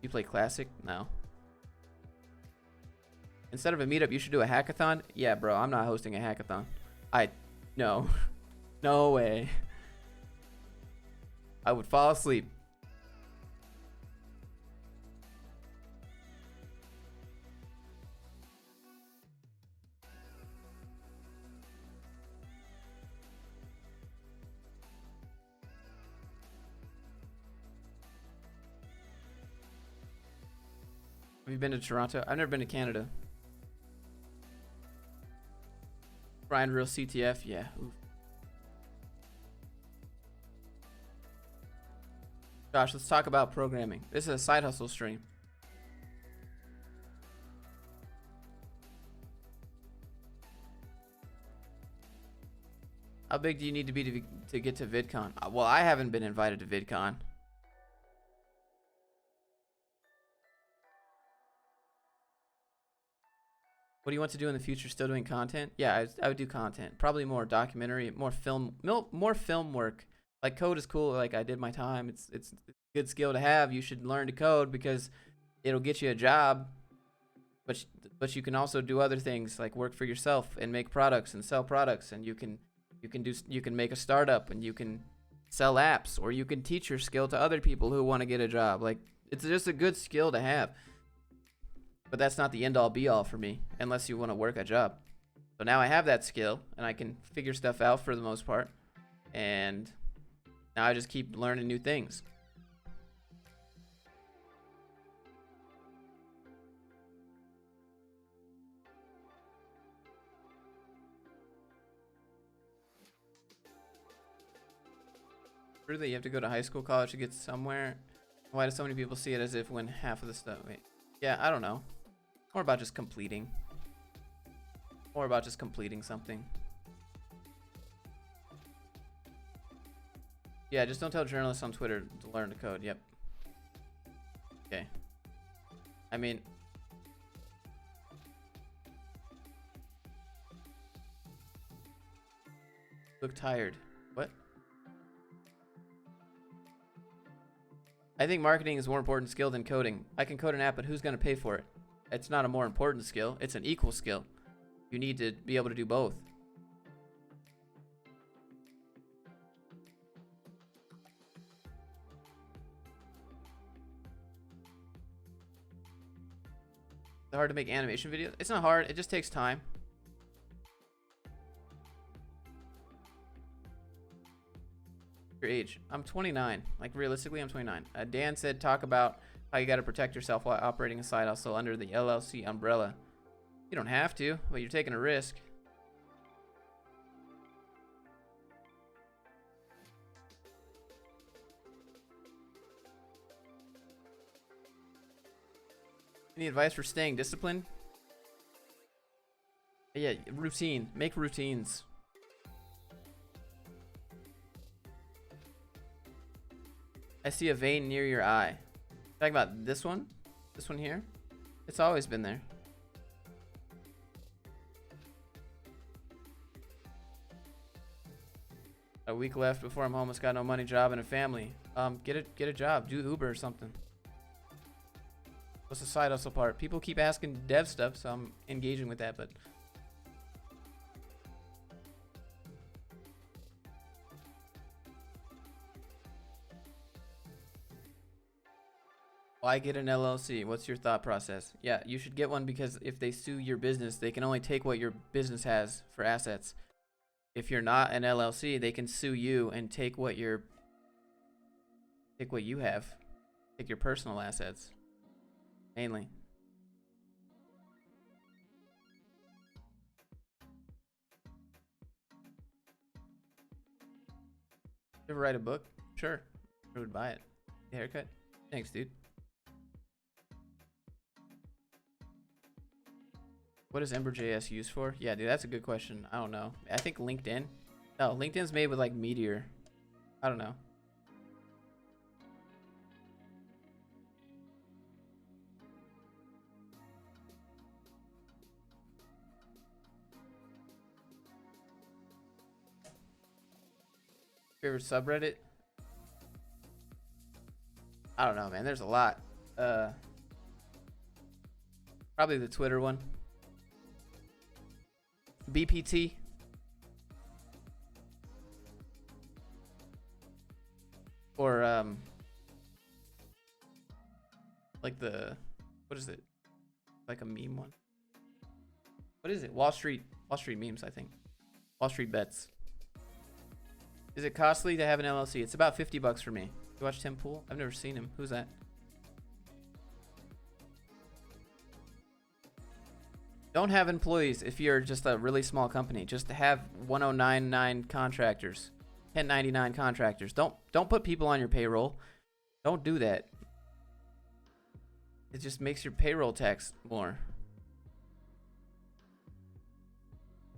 You play classic? No. Instead of a meetup, you should do a hackathon? Yeah, bro, I'm not hosting a hackathon. No. No way. I would fall asleep. Have you been to Toronto? I've never been to Canada. Brian Real CTF? Yeah. Oof. Josh, let's talk about programming. This is a side hustle stream. How big do you need to be to get to VidCon? Well, I haven't been invited to VidCon. What do you want to do in the future? Still doing content? Yeah, I would do content. Probably more documentary, more film work. Like code is cool. Like I did my time. It's a good skill to have. You should learn to code because it'll get you a job. But you can also do other things like work for yourself and make products and sell products, and you can make a startup and you can sell apps, or you can teach your skill to other people who want to get a job. Like it's just a good skill to have. But that's not the end all be all for me unless you want to work a job. So now I have that skill and I can figure stuff out for the most part. And now I just keep learning new things. True that you have to go to high school, college to get somewhere. Why do so many people see it as if when half of the stuff? Wait. Yeah, I don't know. More about just completing. More about just completing something. Yeah, just don't tell journalists on Twitter to learn to code. Yep. Okay. I mean, look tired. What? I think marketing is a more important skill than coding. I can code an app, but who's going to pay for it? It's not a more important skill. It's an equal skill. You need to be able to do both. It's hard to make animation videos. It's not hard. It just takes time. Your age. I'm 29. Like, realistically, I'm 29. Dan said talk about how you got to protect yourself while operating a side hustle under the LLC umbrella. You don't have to, but you're taking a risk. Any advice for staying disciplined? Yeah, routine. Make routines. I see a vein near your eye. Talking about this one? This one here? It's always been there. A week left before I'm homeless, got no money, job, and a family. Get a job. Do Uber or something. What's the side hustle part? People keep asking dev stuff, so I'm engaging with that, but why get an LLC? What's your thought process? Yeah, you should get one because if they sue your business, they can only take what your business has for assets. If you're not an LLC, they can sue you and take what you have. Take your personal assets. Mainly. Ever write a book? Sure. I would buy it. A haircut? Thanks, dude. What is Ember.js used for? Yeah, dude, that's a good question. I don't know. I think LinkedIn. No, LinkedIn's made with like Meteor. I don't know. Favorite subreddit? I don't know, man. There's a lot. Probably the Twitter one. BPT. Or like the, what is it? Like a meme one. What is it? Wall Street memes, I think. Wall Street bets. Is it costly to have an LLC? It's about $50 for me. You watch Tim Pool? I've never seen him. Who's that? Don't have employees if you're just a really small company. Just have 1099 contractors, 1099 contractors. Don't put people on your payroll. Don't do that. It just makes your payroll tax more.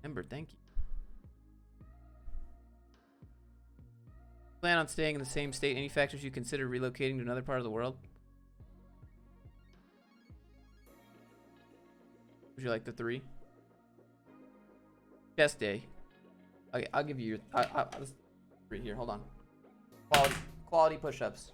Ember, thank you. Plan on staying in the same state? Any factors you consider relocating to another part of the world? Would you like the 3? Chest day. Okay, I'll give you your. I'll just 3 here. Hold on. Quality push-ups.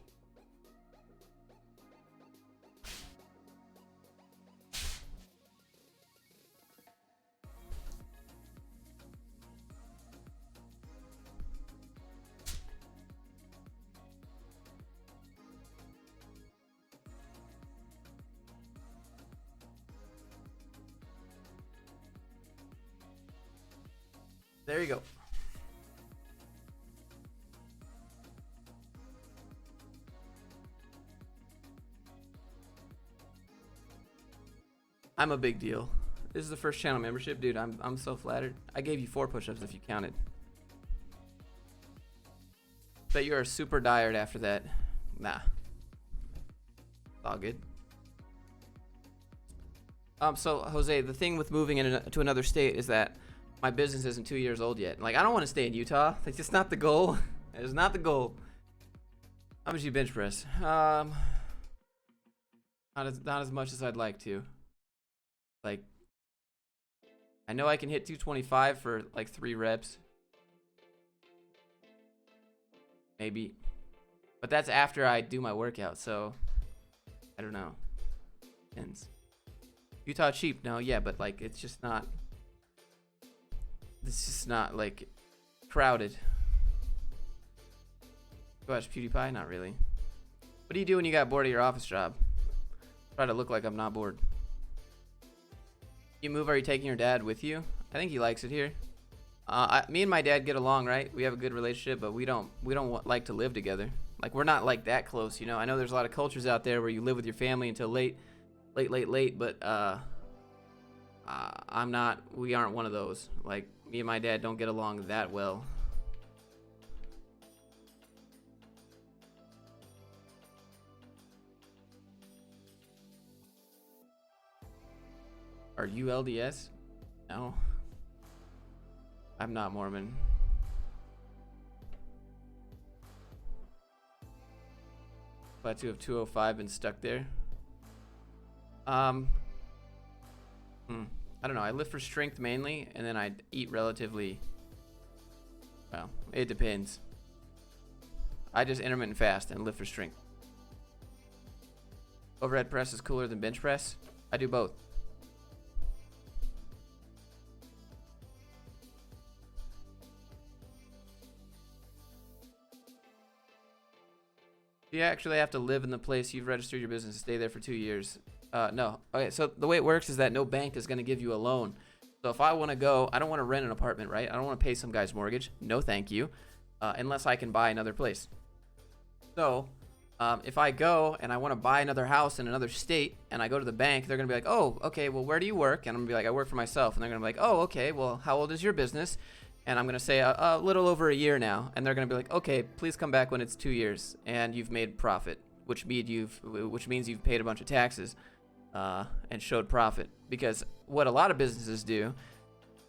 There you go. I'm a big deal. This is the first channel membership, dude. I'm so flattered. I gave you 4 push-ups if you counted. Bet you are super tired after that. Nah. All good. So Jose, the thing with moving to another state is that my business isn't 2 years old yet. Like, I don't want to stay in Utah. That's just not the goal. It's not the goal. How much do you bench press? Not as much as I'd like to. Like, I know I can hit 225 for like 3 reps. Maybe. But that's after I do my workout, so I don't know. Depends. Utah cheap? No, yeah, but like it's just not. It's just not like crowded. Go watch PewDiePie? Not really. What do you do when you got bored of your office job? Try to look like I'm not bored. You move? Are you taking your dad with you? I think he likes it here. Me and my dad get along, right? We have a good relationship, but we don't like to live together. Like, we're not like that close, you know. I know there's a lot of cultures out there where you live with your family until late, but I'm not. We aren't one of those. Like, me and my dad don't get along that well. Are you LDS? No. I'm not Mormon. Plateau of 205 been stuck there. I don't know. I live for strength mainly, and then I eat relatively. Well, it depends. I just intermittent fast and live for strength. Overhead press is cooler than bench press. I do both. You actually have to live in the place you've registered your business and stay there for 2 years. No. Okay, so the way it works is that no bank is going to give you a loan. So if I want to go, I don't want to rent an apartment, right? I don't want to pay some guy's mortgage. No, thank you. Unless I can buy another place. So if I go and I want to buy another house in another state and I go to the bank, they're going to be like, oh, okay, well, where do you work? And I'm going to be like, I work for myself. And they're going to be like, oh, okay, well, how old is your business? And I'm going to say a little over a year now. And they're going to be like, okay, please come back when it's 2 years and you've made profit, which means you've paid a bunch of taxes and showed profit. Because what a lot of businesses do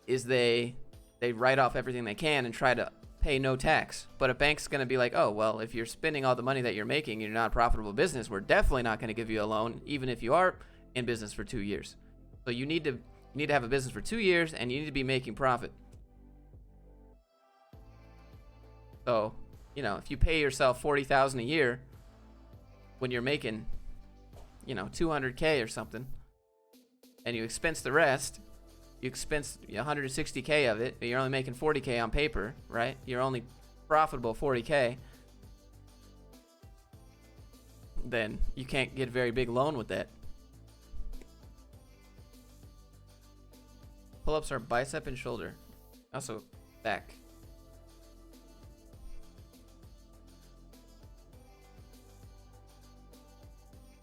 is they write off everything they can and try to pay no tax. But a bank's going to be like, oh, well, if you're spending all the money that you're making and you're not a profitable business, we're definitely not going to give you a loan, even if you are in business for 2 years. So you need to have a business for 2 years and you need to be making profit. So, you know, if you pay yourself $40,000 a year when you're making, you know, $200K or something, and you expense the rest, you expense $160K of it, but you're only making $40K on paper, right? You're only profitable $40K. Then you can't get a very big loan with that. Pull-ups are bicep and shoulder, also back.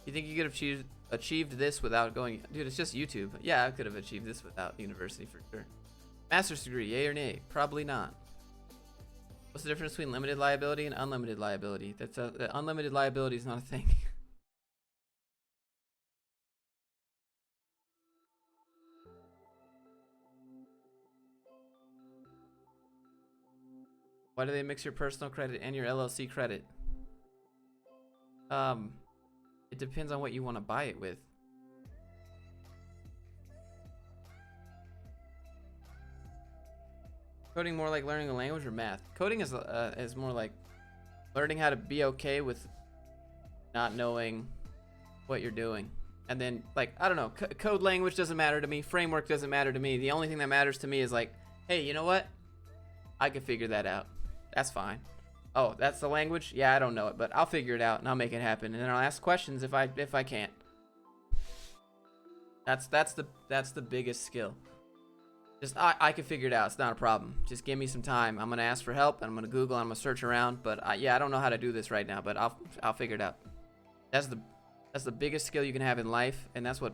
You think you could have achieved this without going? Dude, it's just YouTube. Yeah, I could have achieved this without university for sure. Master's degree, yay or nay? Probably not. What's the difference between limited liability and unlimited liability? Unlimited liability is not a thing. Why do they mix your personal credit and your LLC credit? It depends on what you want to buy it with. Coding more like learning a language or math? Coding is more like learning how to be okay with not knowing what you're doing. And then, like, I don't know, code language doesn't matter to me. Framework doesn't matter to me. The only thing that matters to me is like, hey, you know what? I can figure that out. That's fine. Oh, that's the language? Yeah, I don't know it, but I'll figure it out and I'll make it happen. And then I'll ask questions if I can't. That's the biggest skill. Just I can figure it out. It's not a problem. Just give me some time. I'm gonna ask for help. And I'm gonna Google. I'm gonna search around. But yeah, I don't know how to do this right now. But I'll figure it out. That's the biggest skill you can have in life, and that's what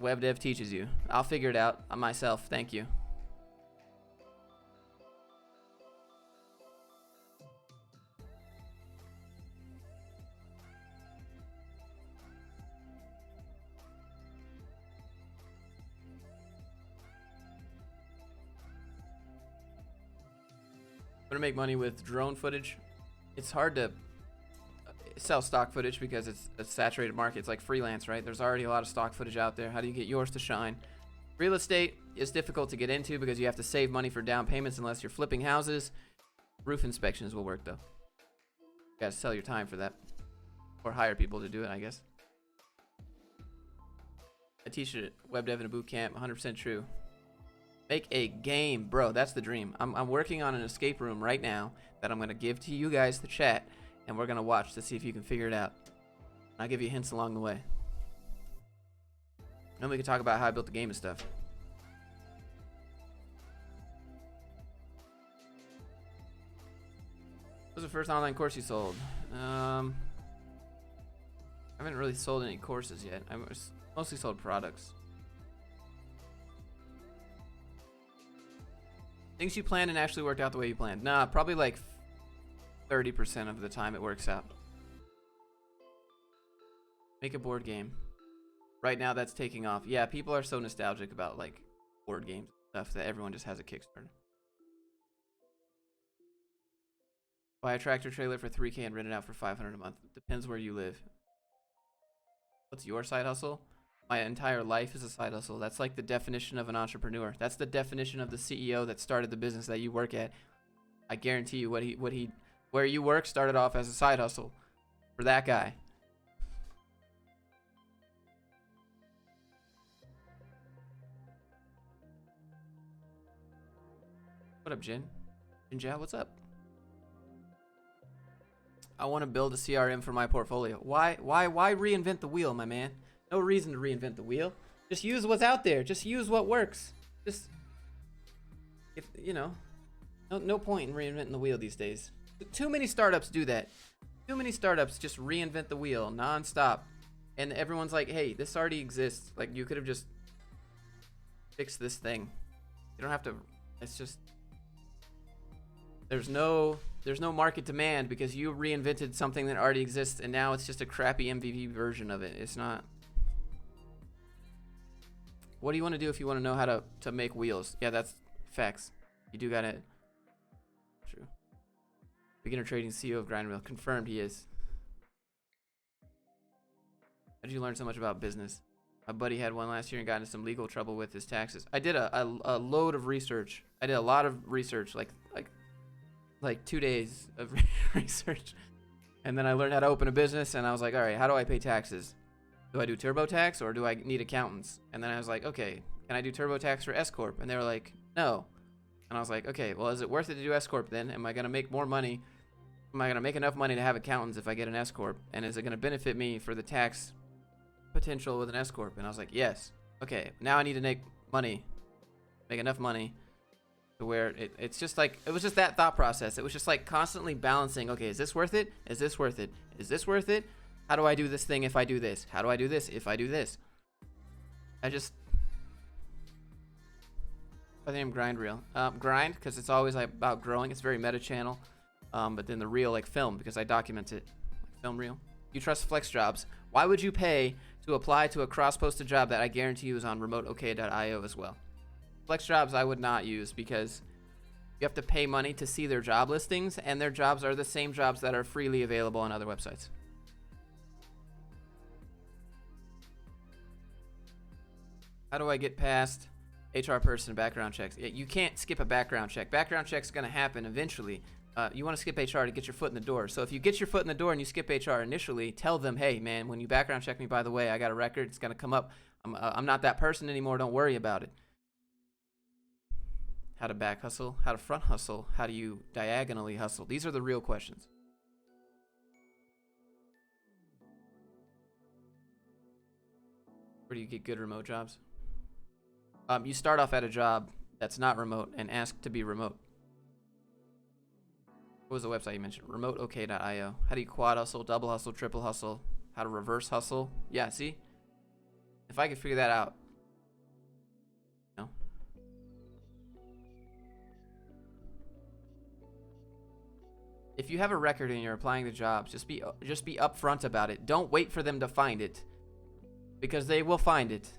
web dev teaches you. I'll figure it out myself. Thank you. gonna make money with drone footage. It's hard to sell stock footage because it's a saturated market. It's like freelance, right? There's already a lot of stock footage out there. How do you get yours to shine? Real estate is difficult to get into because you have to save money for down payments unless you're flipping houses. Roof inspections will work though. You gotta sell your time for that. Or hire people to do it, I guess. A t-shirt, web dev in a boot camp, 100% true. Make a game, bro. That's the dream. I'm working on an escape room right now that I'm gonna give to you guys, the chat, and we're gonna watch to see if you can figure it out. I'll give you hints along the way. Then we can talk about how I built the game and stuff. What was the first online course you sold? I haven't really sold any courses yet. I mostly sold products. Things you planned and actually worked out the way you planned. Nah, probably like 30% of the time it works out. Make a board game. Right now that's taking off. Yeah, people are so nostalgic about like board games and stuff that everyone just has a Kickstarter. Buy a tractor trailer for $3K and rent it out for $500 a month. Depends where you live. What's your side hustle? My entire life is a side hustle. That's like the definition of an entrepreneur. That's the definition of the CEO that started the business that you work at. I guarantee you where you work started off as a side hustle for that guy. What up, Jin? Jinja, what's up? I want to build a CRM for my portfolio. Why reinvent the wheel, my man? No reason to reinvent the wheel. Just use what's out there. Just use what works. Just, if you know, no point in reinventing the wheel these days. Too many startups do that. Too many startups just reinvent the wheel nonstop, and everyone's like, "Hey, this already exists. Like, you could have just fixed this thing. You don't have to." It's just there's no market demand because you reinvented something that already exists, and now it's just a crappy MVP version of it. It's not. What do you want to do if you want to know how to make wheels? Yeah, that's facts. You do gotta. True. Beginner trading CEO of Grindwheel. Confirmed he is. How did you learn so much about business? My buddy had one last year and got into some legal trouble with his taxes. I did a load of research. I did a lot of research, like 2 days of research. And then I learned how to open a business, and I was like, all right, how do I pay taxes? Do I do TurboTax or do I need accountants? And then I was like, okay, can I do TurboTax for S-Corp? And they were like, no. And I was like, okay, well, is it worth it to do S-Corp then? Am I going to make more money? Am I going to make enough money to have accountants if I get an S-Corp? And is it going to benefit me for the tax potential with an S-Corp? And I was like, yes. Okay, now I need to make money, make enough money to where it's just like, it was just that thought process. It was just like constantly balancing, okay, is this worth it? Is this worth it? Is this worth it? How do I do this thing if I do this? How do I do this if I do this? I think I'm grind reel. Grind, because it's always like about growing. It's very meta channel. But then the reel, like film, because I document it. Like film reel. You trust flex jobs. Why would you pay to apply to a cross-posted job that I guarantee you is on remoteok.io as well? Flex jobs I would not use because you have to pay money to see their job listings, and their jobs are the same jobs that are freely available on other websites. How do I get past HR person background checks? You can't skip a background check. Background check's going to happen eventually. You want to skip HR to get your foot in the door. So if you get your foot in the door and you skip HR initially, tell them, hey, man, when you background check me, by the way, I got a record. It's going to come up. I'm not that person anymore. Don't worry about it. How to back hustle? How to front hustle? How do you diagonally hustle? These are the real questions. Where do you get good remote jobs? You start off at a job that's not remote and ask to be remote. What was the website you mentioned? Remoteok.io. How do you quad hustle, double hustle, triple hustle? How to reverse hustle? Yeah, see? If I could figure that out. No. If you have a record and you're applying to jobs, just be upfront about it. Don't wait for them to find it, because they will find it.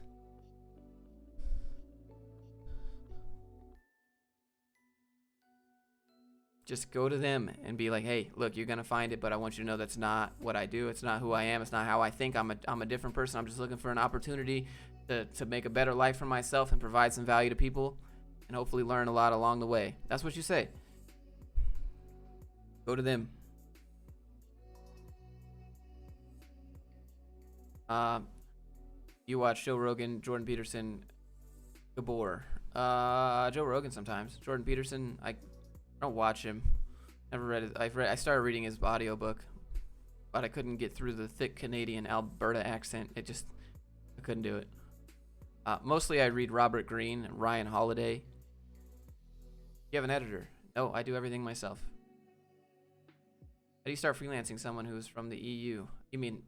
Just go to them and be like, hey, look, you're gonna find it, but I want you to know that's not what I do. It's not who I am. It's not how I think. I'm a different person. I'm just looking for an opportunity to make a better life for myself and provide some value to people, and hopefully learn a lot along the way. That's what you say. Go to them. You watch Joe Rogan, Jordan Peterson, Gabor. Joe Rogan sometimes. Jordan Peterson, I don't watch him. Never read it. I started reading his audiobook, but I couldn't get through the thick Canadian Alberta accent. I couldn't do it. Mostly I read Robert Greene and Ryan Holiday. You have an editor? No, I do everything myself. How do you start freelancing someone who's from the EU? You mean,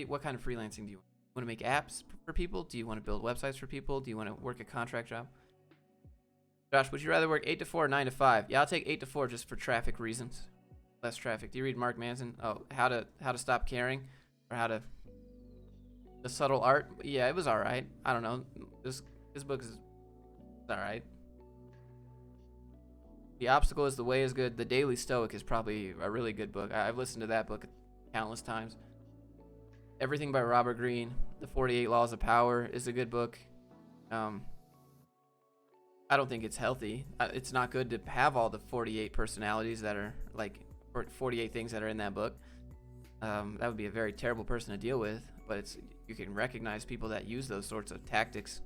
what kind of freelancing do you want to make apps for people? Do you want to build websites for people? Do you want to work a contract job? Josh, would you rather work 8 to 4 or 9 to 5? Yeah, I'll take 8 to 4 just for traffic reasons. Less traffic. Do you read Mark Manson? Oh, how to stop caring, or how to the subtle art? Yeah, it was all right. I don't know. His book is all right. The Obstacle is the Way is good. The Daily Stoic is probably a really good book. I've listened to that book countless times. Everything by Robert Greene. The 48 Laws of Power is a good book. I don't think it's healthy. It's not good to have all the 48 personalities that are like 48 things that are in that book. That would be a very terrible person to deal with, but you can recognize people that use those sorts of tactics.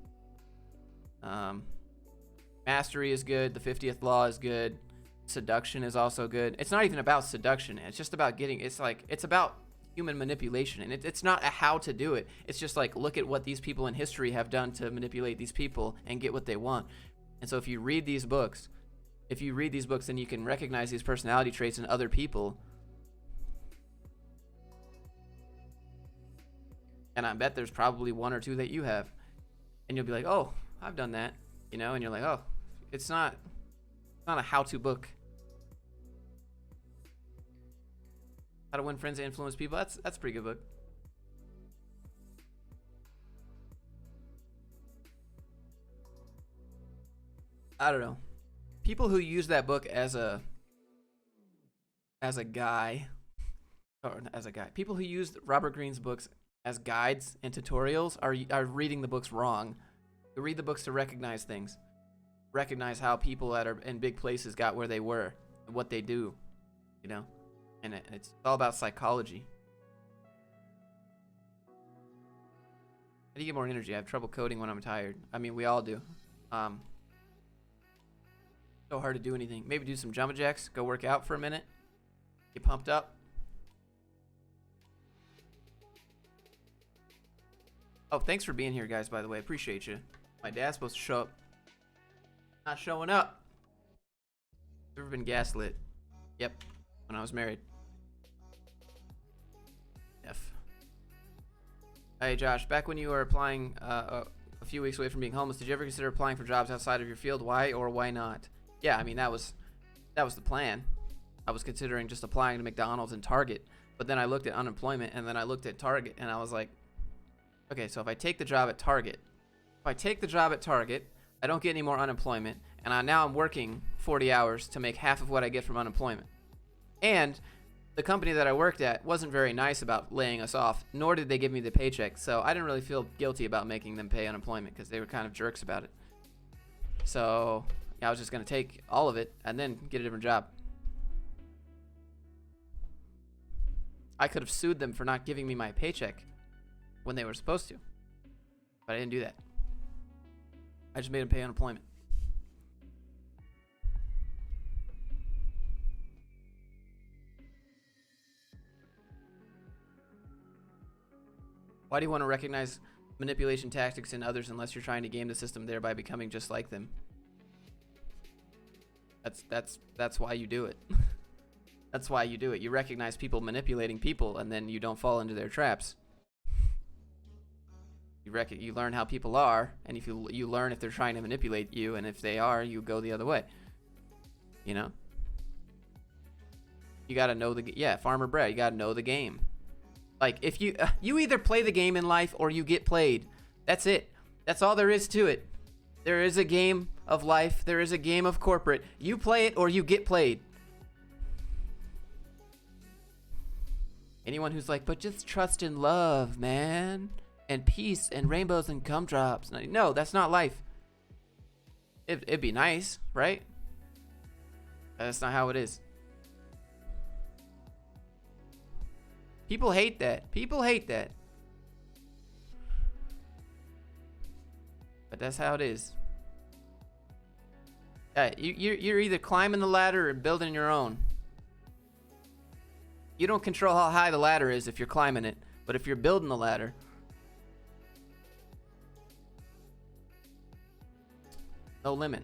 Mastery is good. The 50th Law is good. Seduction is also good. It's not even about seduction. It's just about it's about human manipulation, and it's not a how to do it. It's just like, look at what these people in history have done to manipulate these people and get what they want. And so if you read these books, then you can recognize these personality traits in other people. And I bet there's probably one or two that you have. And you'll be like, oh, I've done that. And you're like, oh, it's not a how-to book. How to Win Friends and Influence People. That's a pretty good book. I don't know. People who use that book as a guy, people who use Robert Greene's books as guides and tutorials are reading the books wrong. You read the books to recognize things, recognize how people that are in big places got where they were and what they do, and it's all about psychology. How do you get more energy? I have trouble coding when I'm tired. I mean, we all do. So hard to do anything. Maybe do some jumping jacks, go work out for a minute, get pumped up. Oh, thanks for being here, guys, by the way. Appreciate you. My dad's supposed to show up. Not showing up. Ever been gaslit? Yep. When I was married. F. Hey, Josh. Back when you were applying a few weeks away from being homeless, did you ever consider applying for jobs outside of your field? Why or why not? Yeah, I mean, that was the plan. I was considering just applying to McDonald's and Target. But then I looked at unemployment, and then I looked at Target, and I was like, okay, so if I take the job at Target, I don't get any more unemployment, and now I'm working 40 hours to make half of what I get from unemployment. And the company that I worked at wasn't very nice about laying us off, nor did they give me the paycheck, so I didn't really feel guilty about making them pay unemployment because they were kind of jerks about it. So I was just going to take all of it and then get a different job. I could have sued them for not giving me my paycheck when they were supposed to, but I didn't do that. I just made them pay unemployment. Why do you want to recognize manipulation tactics in others unless you're trying to game the system, thereby becoming just like them? That's why you do it. That's why you do it. You recognize people manipulating people, and then you don't fall into their traps. You learn how people are, and if you learn if they're trying to manipulate you, and if they are, you go the other way. You gotta know Farmer Brad. You gotta know the game. Like, if you either play the game in life or you get played. That's it. That's all there is to it. There is a game of life. There is a game of corporate. You play it or you get played. Anyone who's like, but just trust and love, man, and peace and rainbows and gumdrops. No, that's not life. It'd be nice, right? That's not how it is. People hate that. People hate that. But that's how it is. You're either climbing the ladder or building your own. You don't control how high the ladder is if you're climbing it, but if you're building the ladder, no limit.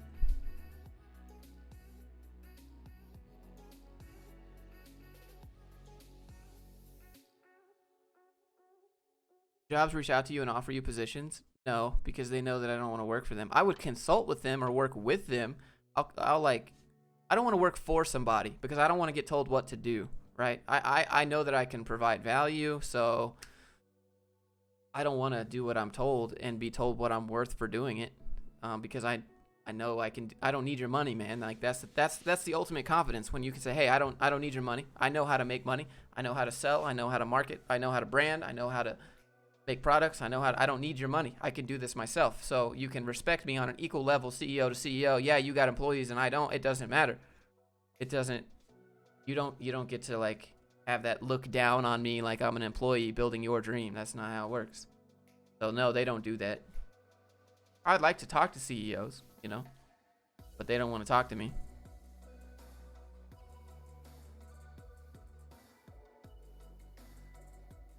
Jobs reach out to you and offer you positions? No, because they know that I don't want to work for them. I would consult with them or work with them. I don't want to work for somebody because I don't want to get told what to do, right? I know that I can provide value, so I don't want to do what I'm told and be told what I'm worth for doing it, because I know I can. I don't need your money, man. Like that's the ultimate confidence when you can say, hey, I don't need your money. I know how to make money. I know how to sell. I know how to market. I know how to brand. I know how to make products. I don't need your money. I can do this myself. So you can respect me on an equal level, CEO to CEO. Yeah, you got employees and I don't. It doesn't matter. It doesn't. You don't get to like have that look down on me like I'm an employee building your dream. That's not how it works. So no, they don't do that. I'd like to talk to CEOs, but they don't want to talk to me.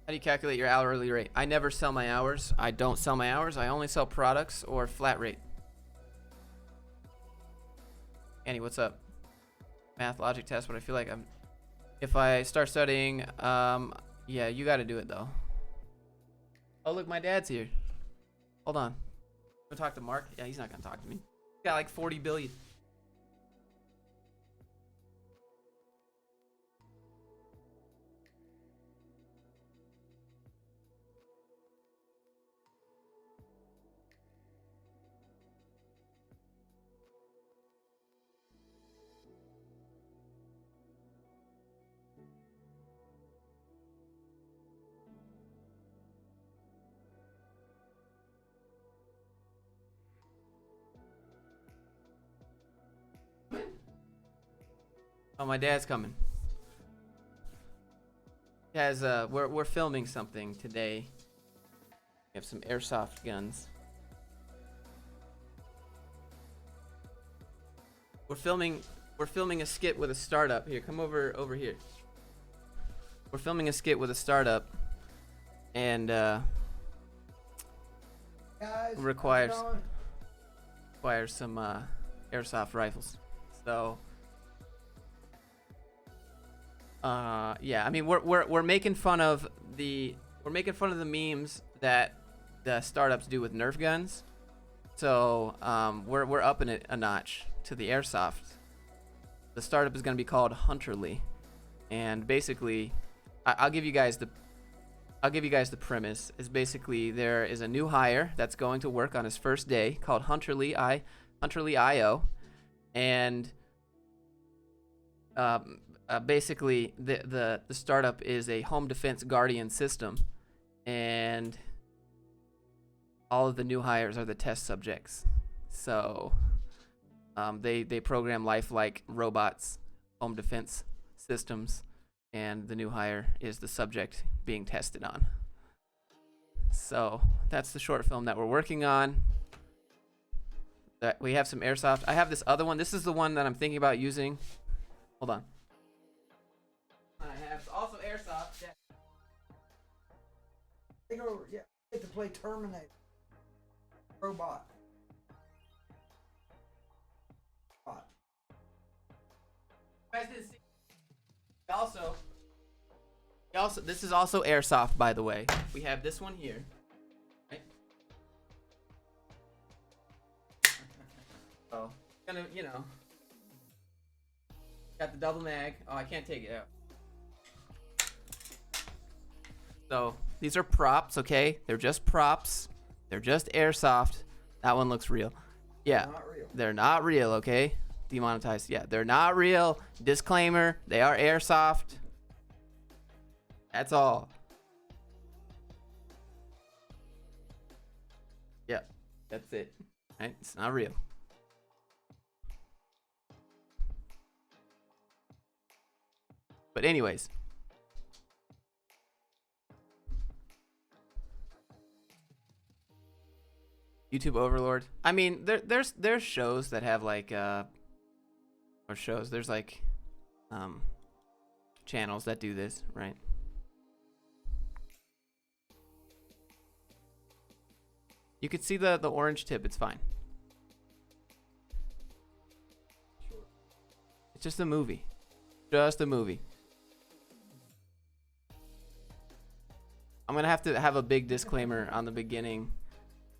How do you calculate your hourly rate? I never sell my hours. I don't sell my hours. I only sell products or flat rate. Annie, what's up? Math logic test, but I feel like if I start studying, yeah, you got to do it though. Oh, look, my dad's here. Hold on. Gonna talk to Mark? Yeah, he's not gonna talk to me. He's got like 40 billion. Oh, my dad's coming. Guys, we're filming something today. We have some airsoft guns. We're filming a skit with a startup. Here, come over here. We're filming a skit with a startup, and guys, requires some airsoft rifles. So yeah, I mean we're making fun of the memes that the startups do with Nerf guns. So we're upping it a notch to the airsoft. The startup is going to be called Hunterly, and basically, I'll give you guys the premise. Is basically there is a new hire that's going to work on his first day called Hunterly IO, and basically the startup is a home defense guardian system, and all of the new hires are the test subjects. So they program lifelike robots, home defense systems, and the new hire is the subject being tested on. So that's the short film that we're working on. That we have some airsoft. I have this other one. This is the one that I'm thinking about using. Hold on. I have also airsoft. Take over. Yeah, get to play Terminator. Robot. You guys didn't see. Also, this is also airsoft, by the way. We have this one here. Right? Oh, gonna, got the double mag. Oh, I can't take it out. So these are props, okay? They're just props. They're just airsoft. That one looks real. Yeah, Not real. they're not real, okay? Demonetized. Yeah, they're not real. Disclaimer, they are airsoft. That's all. Yeah, that's it. Right? It's not real. But anyways. YouTube Overlord. I mean, there's shows that have like or shows. There's like channels that do this, right? You could see the orange tip. It's fine. Sure. It's just a movie. Just a movie. I'm gonna have to have a big disclaimer on the beginning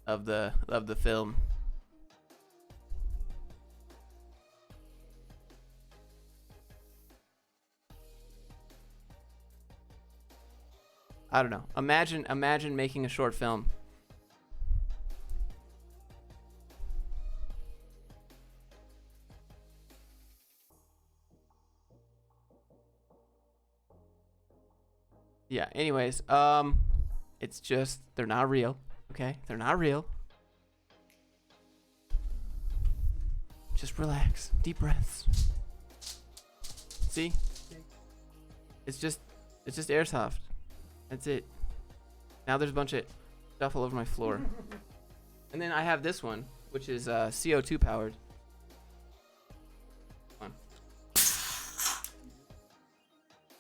of the film. I don't know. Imagine making a short film. Yeah, anyways, it's just they're not real, okay? They're not real. Just relax. Deep breaths. See? It's just airsoft. That's it. Now there's a bunch of stuff all over my floor. And then I have this one, which is CO2 powered. Come on.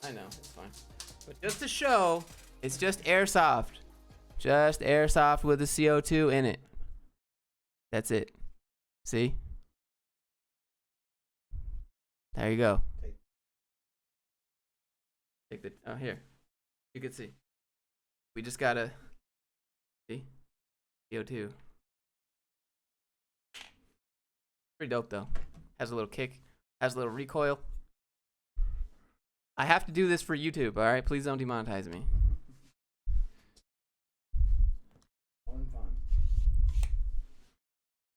I know, it's fine. But just to show, it's just airsoft. Just airsoft with the CO2 in it. That's it. See? There you go. Take the, oh, here. You can see. We just gotta, see? CO2. Pretty dope though. Has a little kick. Has a little recoil. I have to do this for YouTube, alright? Please don't demonetize me.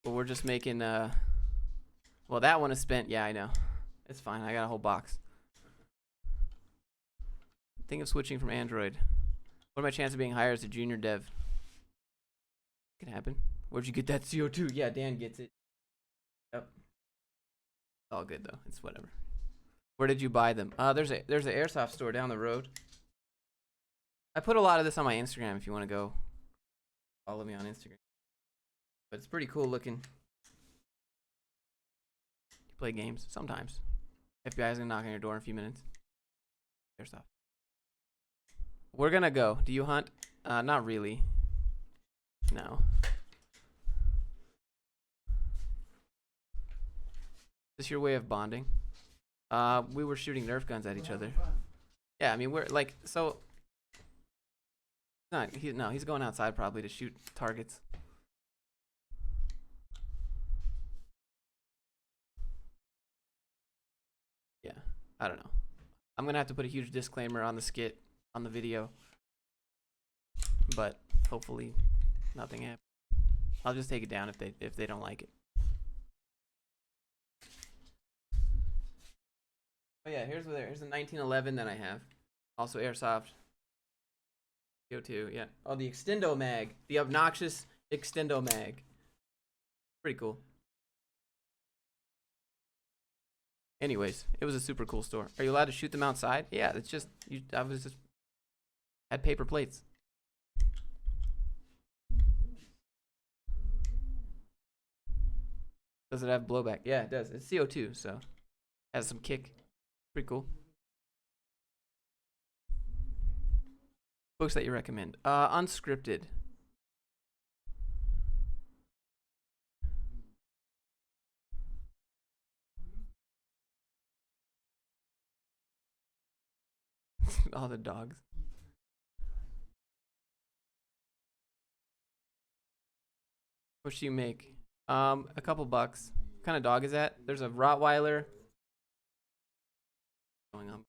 But we're just making, well, that one is spent. Yeah, I know. It's fine. I got a whole box. Think of switching from Android. What are my chances of being hired as a junior dev? Can happen. Where'd you get that CO2? Yeah, Dan gets it. Yep. All good though. It's whatever. Where did you buy them? There's an airsoft store down the road. I put a lot of this on my Instagram if you want to go follow me on Instagram. But it's pretty cool looking. You play games sometimes. FBI's gonna knock on your door in a few minutes. Airsoft. We're gonna go. Do you hunt? Not really. No. Is this your way of bonding? We were shooting Nerf guns at each other. Yeah, I mean we're like so. No, he's going outside probably to shoot targets. Yeah, I don't know. I'm gonna have to put a huge disclaimer on the skit on the video, but hopefully nothing happens. I'll just take it down if they don't like it. Oh yeah, here's the 1911 that I have. Also airsoft. CO2, yeah. Oh, the Extendo mag. The obnoxious Extendo mag. Pretty cool. Anyways, it was a super cool store. Are you allowed to shoot them outside? Yeah, it's just I was just had paper plates. Does it have blowback? Yeah, it does. It's CO2, so has some kick. Pretty cool. Books that you recommend? Unscripted. All the dogs. What should you make? A couple bucks. What kind of dog is that? There's a Rottweiler. Going on.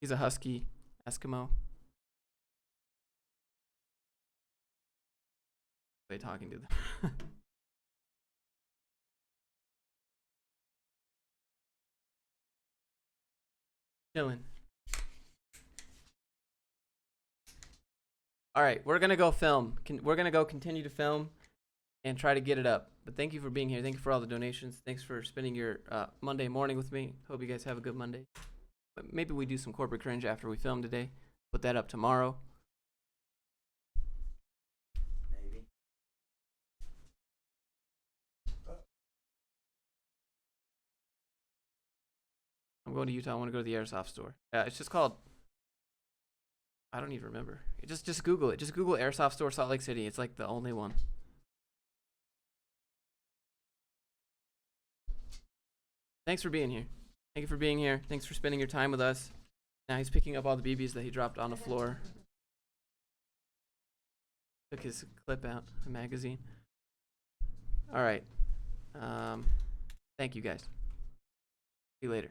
He's a husky. Eskimo. They talking to them. Chilling. All right, we're gonna go film. We're gonna go continue to film and try to get it up. But thank you for being here. Thank you for all the donations. Thanks for spending your Monday morning with me. Hope you guys have a good Monday. But maybe we do some corporate cringe after we film today. Put that up tomorrow. Maybe. I'm going to Utah. I want to go to the airsoft store. It's just called. I don't even remember. Just Google it. Just Google airsoft store Salt Lake City. It's like the only one. Thanks for being here. Thank you for being here. Thanks for spending your time with us. Now he's picking up all the BBs that he dropped on the floor. Took his clip out, the magazine. All right. Thank you guys. See you later.